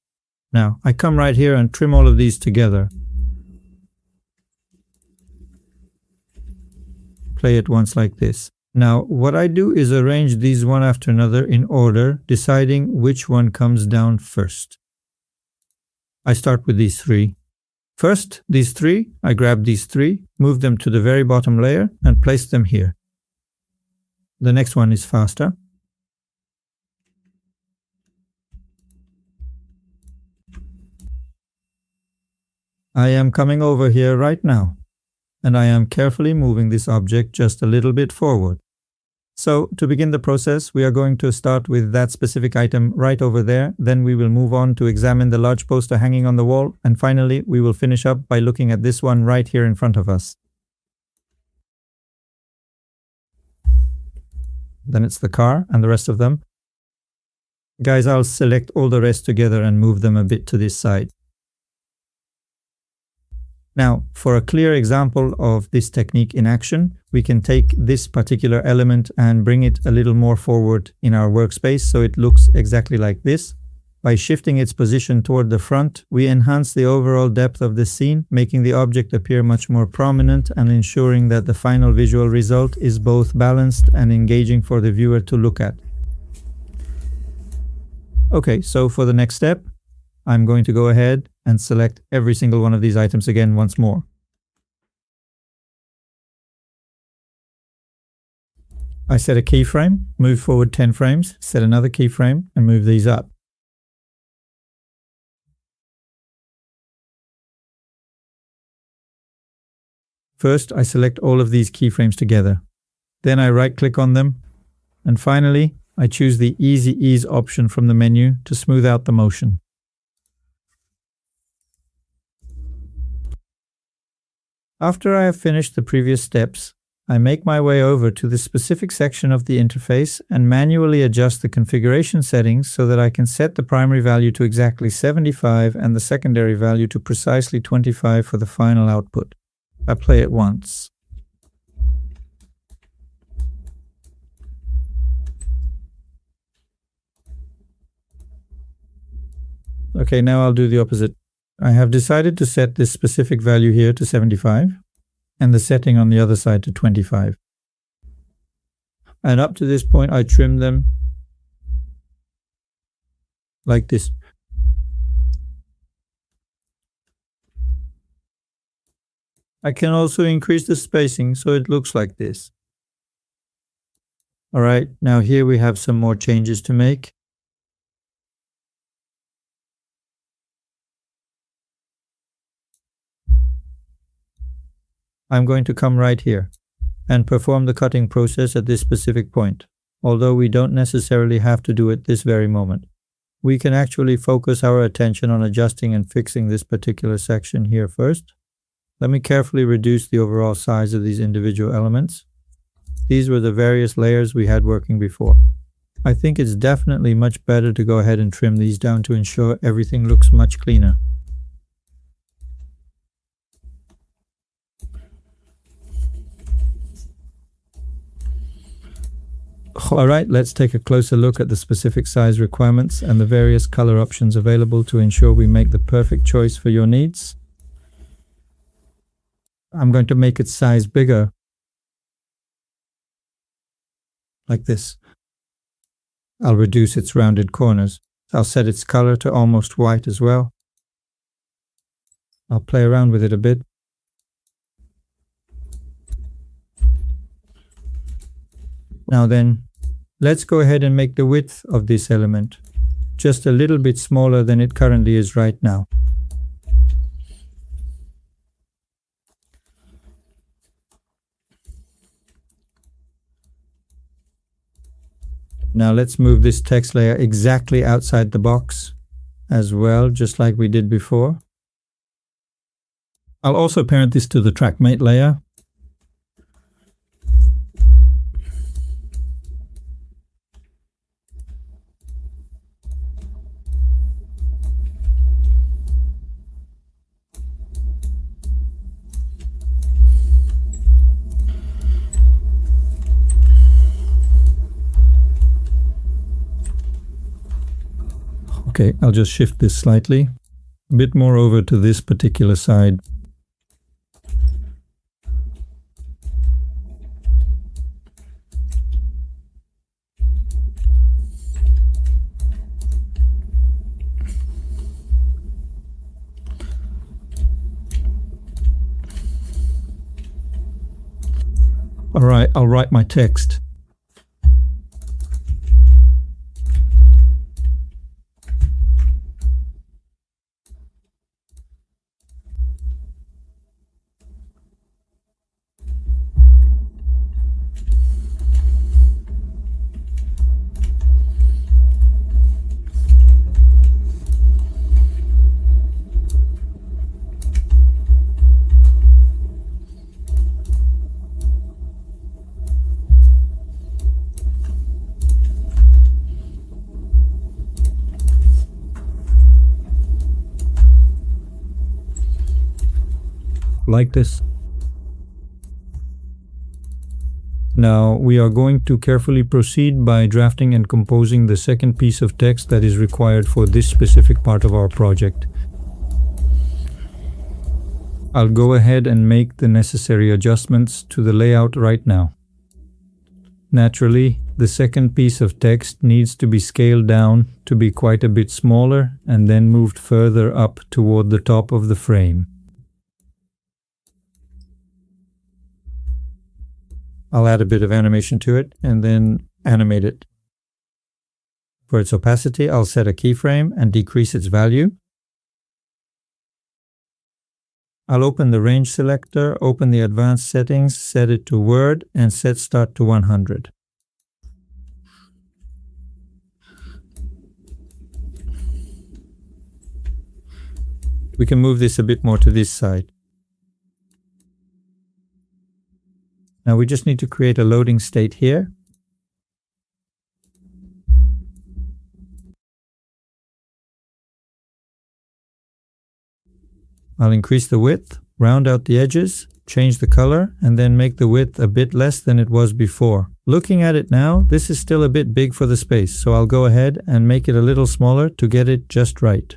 Now I come right here and trim all of these together. Play it once like this. Now what I do is arrange these one after another in order, deciding which one comes down first. I start with these three. First, these three, I grab these three, move them to the very bottom layer and place them here. The next one is faster. I am coming over here right now, and I am carefully moving this object just a little bit forward. So to begin the process, we are going to start with that specific item right over there. Then we will move on to examine the large poster hanging on the wall. And finally, we will finish up by looking at this one right here in front of us. Then it's the car and the rest of them. Guys, I'll select all the rest together and move them a bit to this side. Now, for a clear example of this technique in action, we can take this particular element and bring it a little more forward in our workspace so it looks exactly like this. By shifting its position toward the front, we enhance the overall depth of the scene, making the object appear much more prominent and ensuring that the final visual result is both balanced and engaging for the viewer to look at. Okay, so for the next step, I'm going to go ahead and select every single one of these items again once more. I set a keyframe, move forward 10 frames, set another keyframe, and move these up. First, I select all of these keyframes together. Then I right-click on them, and finally, I choose the Easy Ease option from the menu to smooth out the motion. After I have finished the previous steps, I make my way over to the specific section of the interface and manually adjust the configuration settings so that I can set the primary value to exactly 75 and the secondary value to precisely 25 for the final output. I play it once. Okay, now I'll do the opposite. I have decided to set this specific value here to 75 and the setting on the other side to 25. And up to this point, I trim them like this. I can also increase the spacing so it looks like this. All right, now here we have some more changes to make. I'm going to come right here and perform the cutting process at this specific point, although we don't necessarily have to do it this very moment. We can actually focus our attention on adjusting and fixing this particular section here first. Let me carefully reduce the overall size of these individual elements. These were the various layers we had working before. I think it's definitely much better to go ahead and trim these down to ensure everything looks much cleaner. Alright, let's take a closer look at the specific size requirements and the various color options available to ensure we make the perfect choice for your needs. I'm going to make its size bigger, like this. I'll reduce its rounded corners. I'll set its color to almost white as well. I'll play around with it a bit. Now then, let's go ahead and make the width of this element just a little bit smaller than it currently is right now. Now let's move this text layer exactly outside the box as well, just like we did before. I'll also parent this to the TrackMate layer. Okay, I'll just shift this slightly, a bit more over to this particular side. All right, I'll write my text. Like this. Now we are going to carefully proceed by drafting and composing the second piece of text that is required for this specific part of our project. I'll go ahead and make the necessary adjustments to the layout right now. Naturally, the second piece of text needs to be scaled down to be quite a bit smaller and then moved further up toward the top of the frame. I'll add a bit of animation to it and then animate it. For its opacity, I'll set a keyframe and decrease its value. I'll open the range selector, open the advanced settings, set it to Word, and set start to 100. We can move this a bit more to this side. Now we just need to create a loading state here. I'll increase the width, round out the edges, change the color, and then make the width a bit less than it was before. Looking at it now, this is still a bit big for the space, so I'll go ahead and make it a little smaller to get it just right.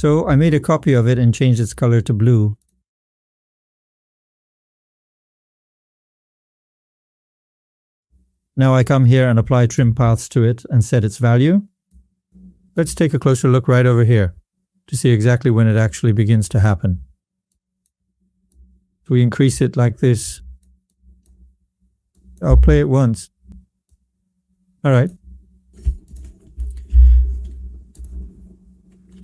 So I made a copy of it and changed its color to blue. Now I come here and apply trim paths to it and set its value. Let's take a closer look right over here to see exactly when it actually begins to happen. So we increase it like this. I'll play it once. All right.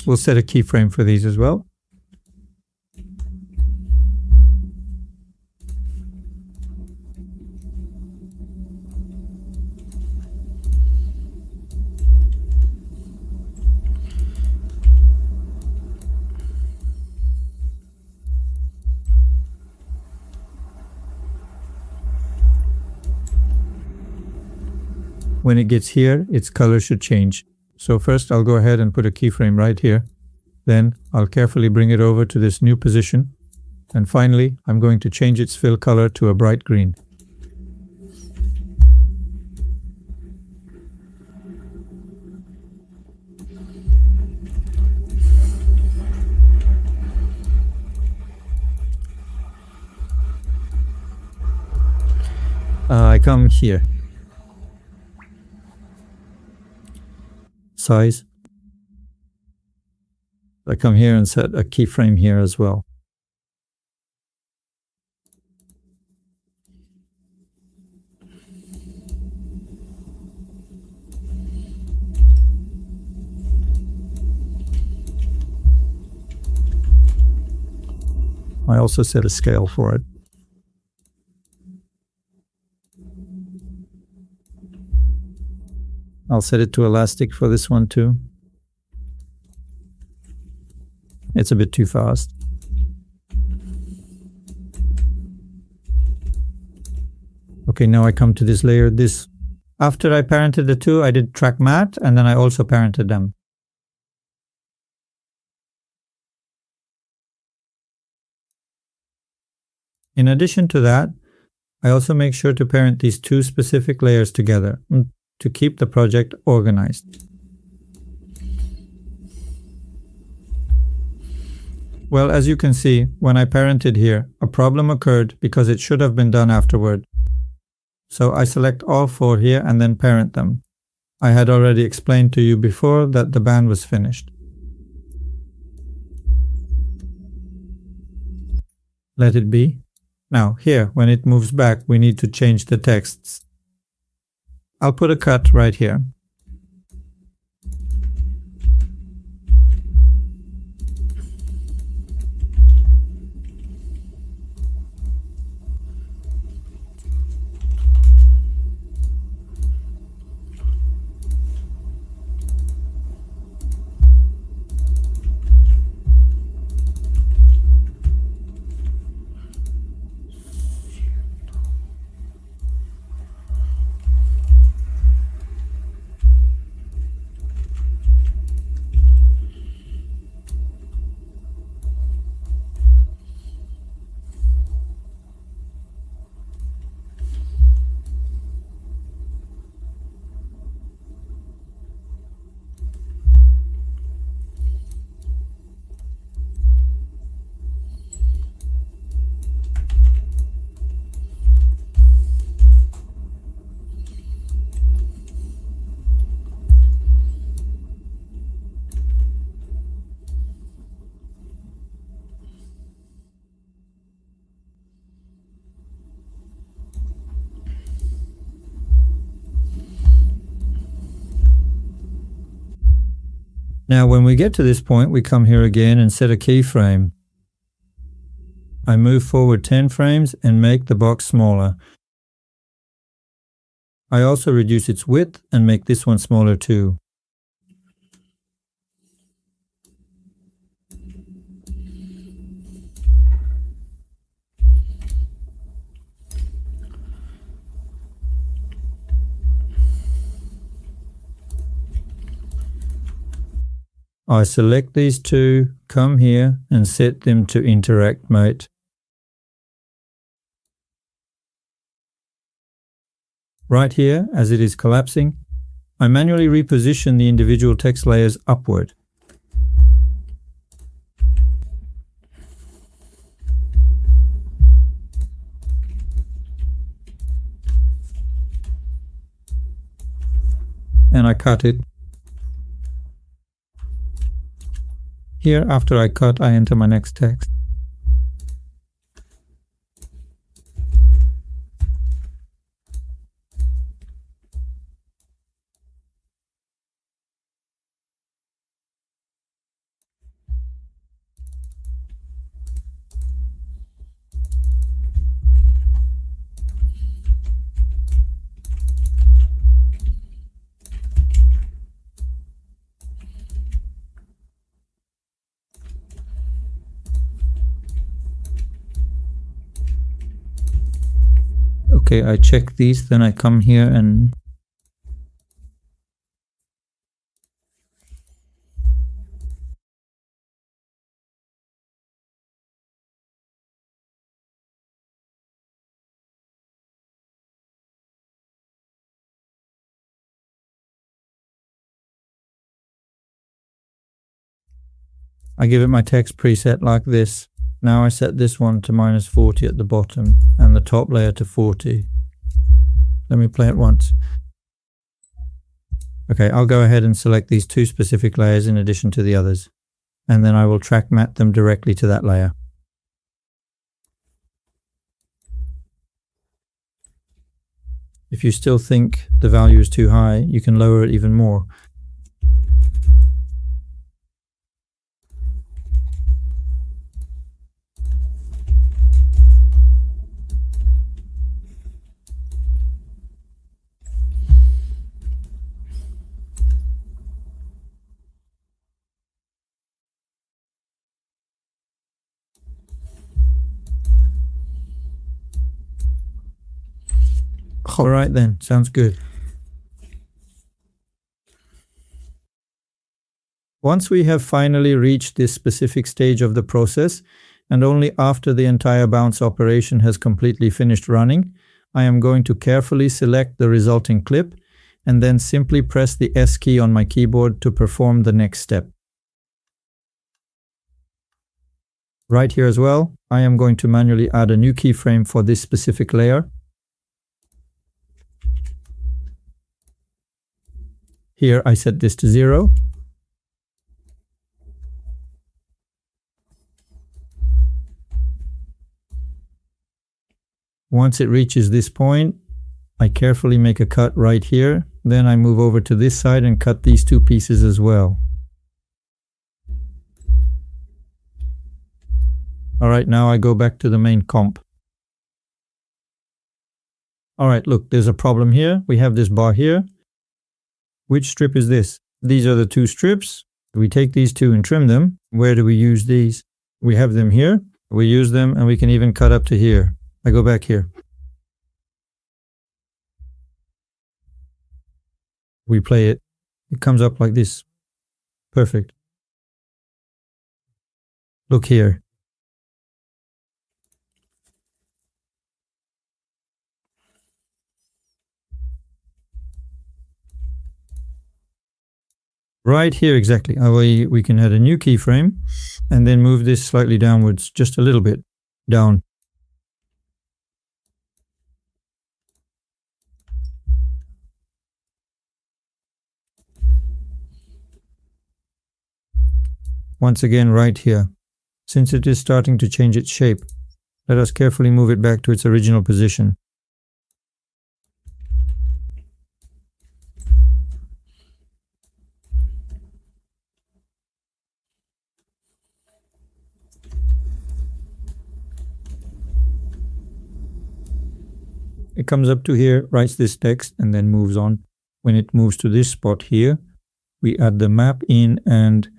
We'll set a keyframe for these as well. When it gets here, its color should change. So first I'll go ahead and put a keyframe right here. Then I'll carefully bring it over to this new position. And finally, I'm going to change its fill color to a bright green. I come here. Size. I come here and set a keyframe here as well. I also set a scale for it. I'll set it to elastic for this one too. It's a bit too fast. Okay, now I come to this layer. After I parented the two, I did track matte, and then I also parented them. In addition to that, I also make sure to parent these two specific layers together to keep the project organized. Well, as you can see, when I parented here, a problem occurred because it should have been done afterward. So I select all four here and then parent them. I had already explained to you before that the band was finished. Let it be. Now here, when it moves back, we need to change the texts. I'll put a cut right here. Now when we get to this point, we come here again and set a keyframe. I move forward 10 frames and make the box smaller. I also reduce its width and make this one smaller too. I select these two, come here and set them to interact mode. Right here, as it is collapsing, I manually reposition the individual text layers upward. And I cut it. Here, after I cut, I enter my next text. Okay, I check these, then I come here and I give it my text preset like this. Now I set this one to -40 at the bottom and the top layer to 40. Let me play it once. Okay, I'll go ahead and select these two specific layers in addition to the others, and then I will track mat them directly to that layer. If you still think the value is too high, you can lower it even more. Alright then, sounds good. Once we have finally reached this specific stage of the process, and only after the entire bounce operation has completely finished running, I am going to carefully select the resulting clip and then simply press the S key on my keyboard to perform the next step. Right here as well, I am going to manually add a new keyframe for this specific layer. Here I set this to 0. Once it reaches this point, I carefully make a cut right here. Then I move over to this side and cut these two pieces as well. Alright, now I go back to the main comp. Alright, look, there's a problem here. We have this bar here. Which strip is this? These are the two strips. We take these two and trim them. Where do we use these? We have them here. We use them and we can even cut up to here. I go back here. We play it. It comes up like this. Perfect. Look here. Right here, exactly. We can add a new keyframe and then move this slightly downwards, just a little bit down. Once again, right here. Since it is starting to change its shape, let us carefully move it back to its original position. It comes up to here, writes this text, and then moves on. When it moves to this spot here, we add the map in and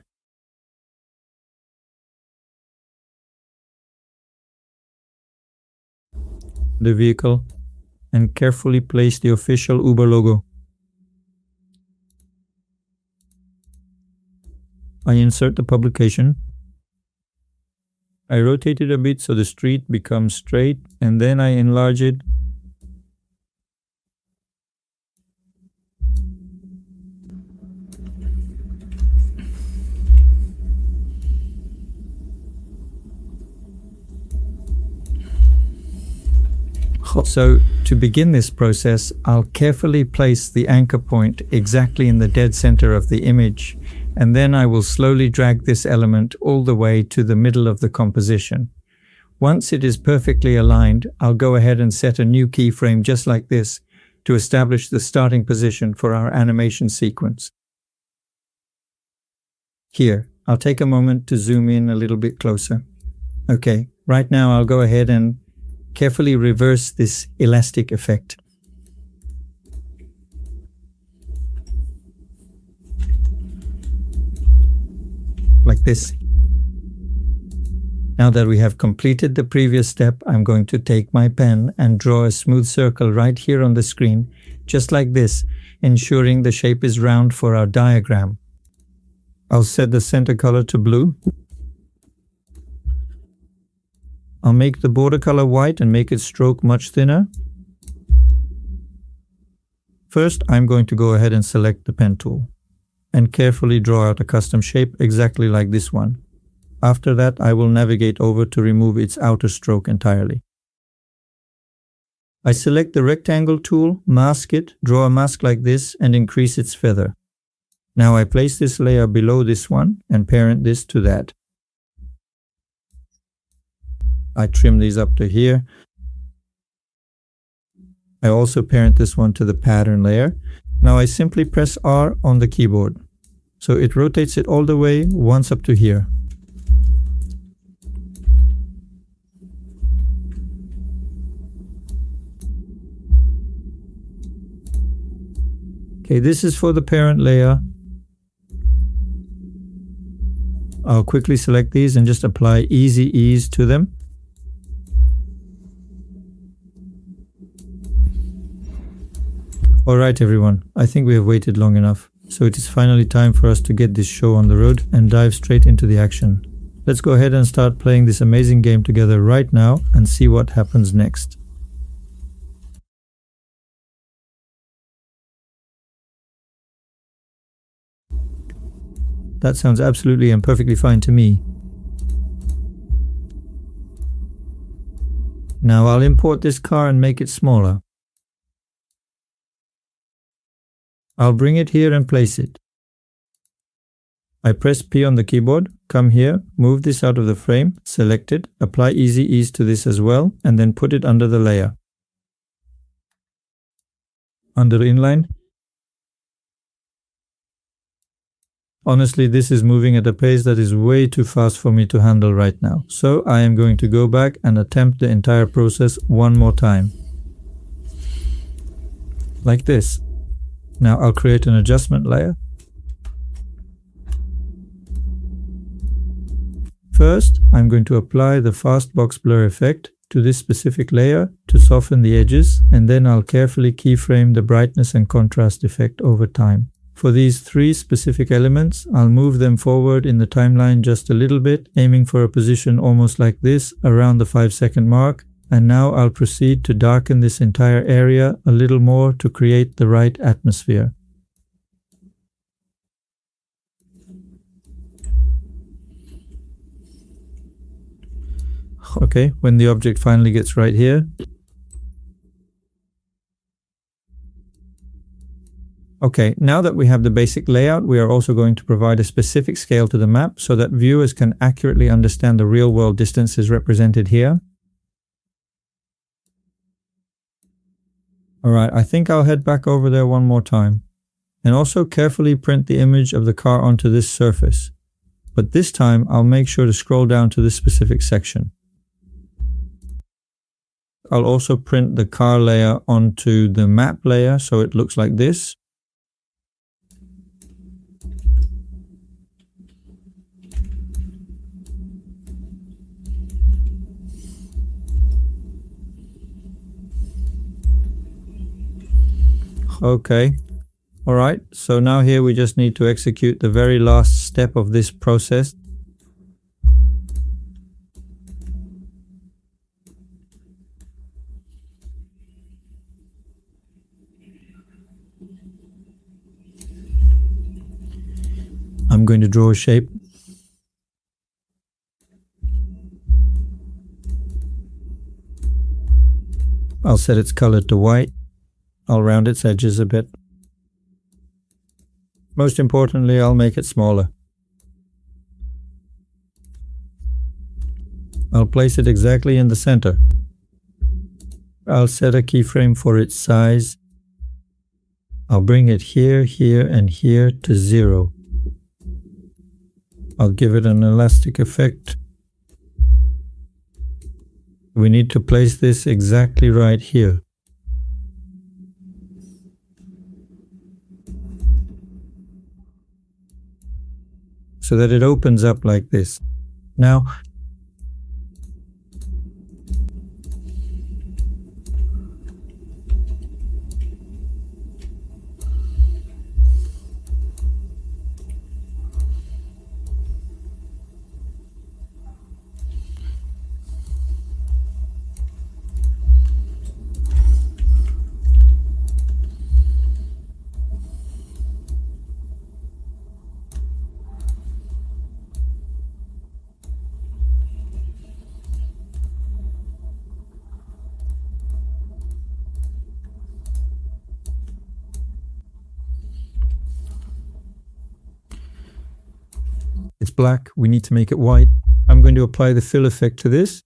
the vehicle and carefully place the official Uber logo. I insert the publication. I rotate it a bit so the street becomes straight, and then I enlarge it. So to begin this process, I'll carefully place the anchor point exactly in the dead center of the image, and then I will slowly drag this element all the way to the middle of the composition. Once it is perfectly aligned, I'll go ahead and set a new keyframe just like this to establish the starting position for our animation sequence. Here, I'll take a moment to zoom in a little bit closer. Okay, right now I'll go ahead and carefully reverse this elastic effect. Like this. Now that we have completed the previous step, I'm going to take my pen and draw a smooth circle right here on the screen, just like this, ensuring the shape is round for our diagram. I'll set the center color to blue. I'll make the border color white and make its stroke much thinner. First, I'm going to go ahead and select the pen tool and carefully draw out a custom shape exactly like this one. After that, I will navigate over to remove its outer stroke entirely. I select the rectangle tool, mask it, draw a mask like this, and increase its feather. Now I place this layer below this one and parent this to that. I trim these up to here. I also parent this one to the pattern layer. Now I simply press R on the keyboard. So it rotates it all the way once up to here. Okay, this is for the parent layer. I'll quickly select these and just apply easy ease to them. Alright everyone, I think we have waited long enough. So it is finally time for us to get this show on the road and dive straight into the action. Let's go ahead and start playing this amazing game together right now and see what happens next. That sounds absolutely and perfectly fine to me. Now I'll import this car and make it smaller. I'll bring it here and place it. I press P on the keyboard, come here, move this out of the frame, select it, apply easy ease to this as well, and then put it under the layer. Under inline. Honestly, this is moving at a pace that is way too fast for me to handle right now. So I am going to go back and attempt the entire process one more time. Like this. Now I'll create an adjustment layer. First, I'm going to apply the fast box blur effect to this specific layer to soften the edges, and then I'll carefully keyframe the brightness and contrast effect over time. For these three specific elements, I'll move them forward in the timeline just a little bit, aiming for a position almost like this around the 5-second mark. And now I'll proceed to darken this entire area a little more to create the right atmosphere. Okay, when the object finally gets right here. Okay, now that we have the basic layout, we are also going to provide a specific scale to the map so that viewers can accurately understand the real-world distances represented here. Alright, I think I'll head back over there one more time. And also carefully print the image of the car onto this surface. But this time I'll make sure to scroll down to this specific section. I'll also print the car layer onto the map layer so it looks like this. Okay, alright, so now here we just need to execute the very last step of this process. I'm going to draw a shape. I'll set its color to white. I'll round its edges a bit. Most importantly, I'll make it smaller. I'll place it exactly in the center. I'll set a keyframe for its size. I'll bring it here, here, and here to 0. I'll give it an elastic effect. We need to place this exactly right here. So that it opens up like this. Now, It's black. We need to make it white. I'm going to apply the fill effect to this.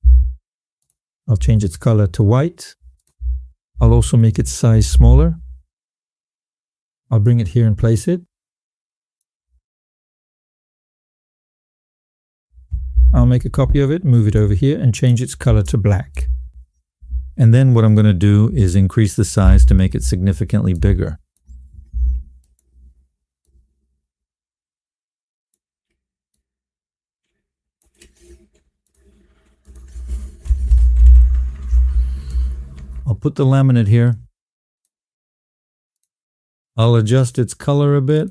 I'll change its color to white. I'll also make its size smaller. I'll bring it here and place it. I'll make a copy of it, move it over here, and change its color to black. And then what I'm going to do is increase the size to make it significantly bigger. I'll put the laminate here. I'll adjust its color a bit.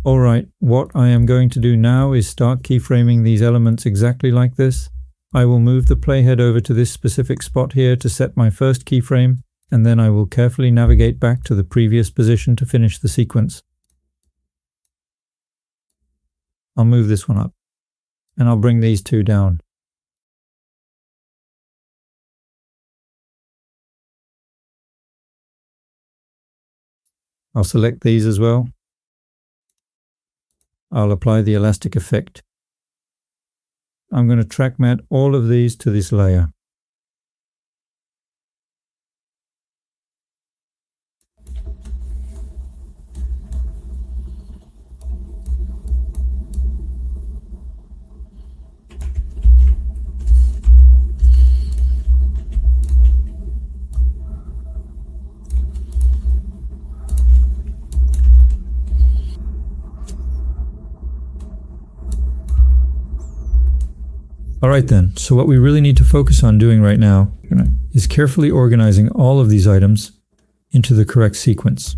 Alright, what I am going to do now is start keyframing these elements exactly like this. I will move the playhead over to this specific spot here to set my first keyframe, and then I will carefully navigate back to the previous position to finish the sequence. I'll move this one up, and I'll bring these two down. I'll select these as well. I'll apply the elastic effect. I'm going to track mat all of these to this layer. Alright then, so what we really need to focus on doing right now is carefully organizing all of these items into the correct sequence.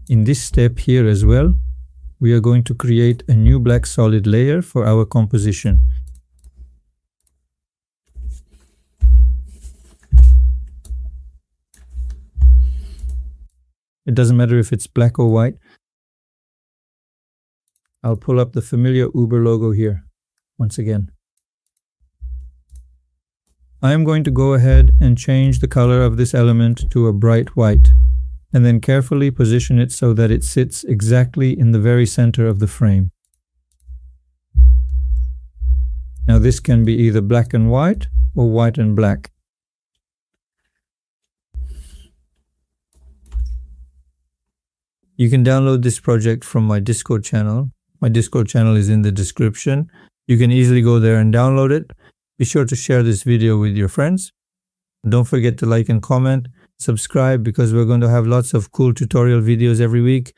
In this step here as well, we are going to create a new black solid layer for our composition. It doesn't matter if it's black or white. I'll pull up the familiar Uber logo here once again. I am going to go ahead and change the color of this element to a bright white, and then carefully position it so that it sits exactly in the very center of the frame. Now this can be either black and white or white and black. You can download this project from my Discord channel. My Discord channel is in the description. You can easily go there and download it. Be sure to share this video with your friends. Don't forget to like and comment. Subscribe because we're going to have lots of cool tutorial videos every week.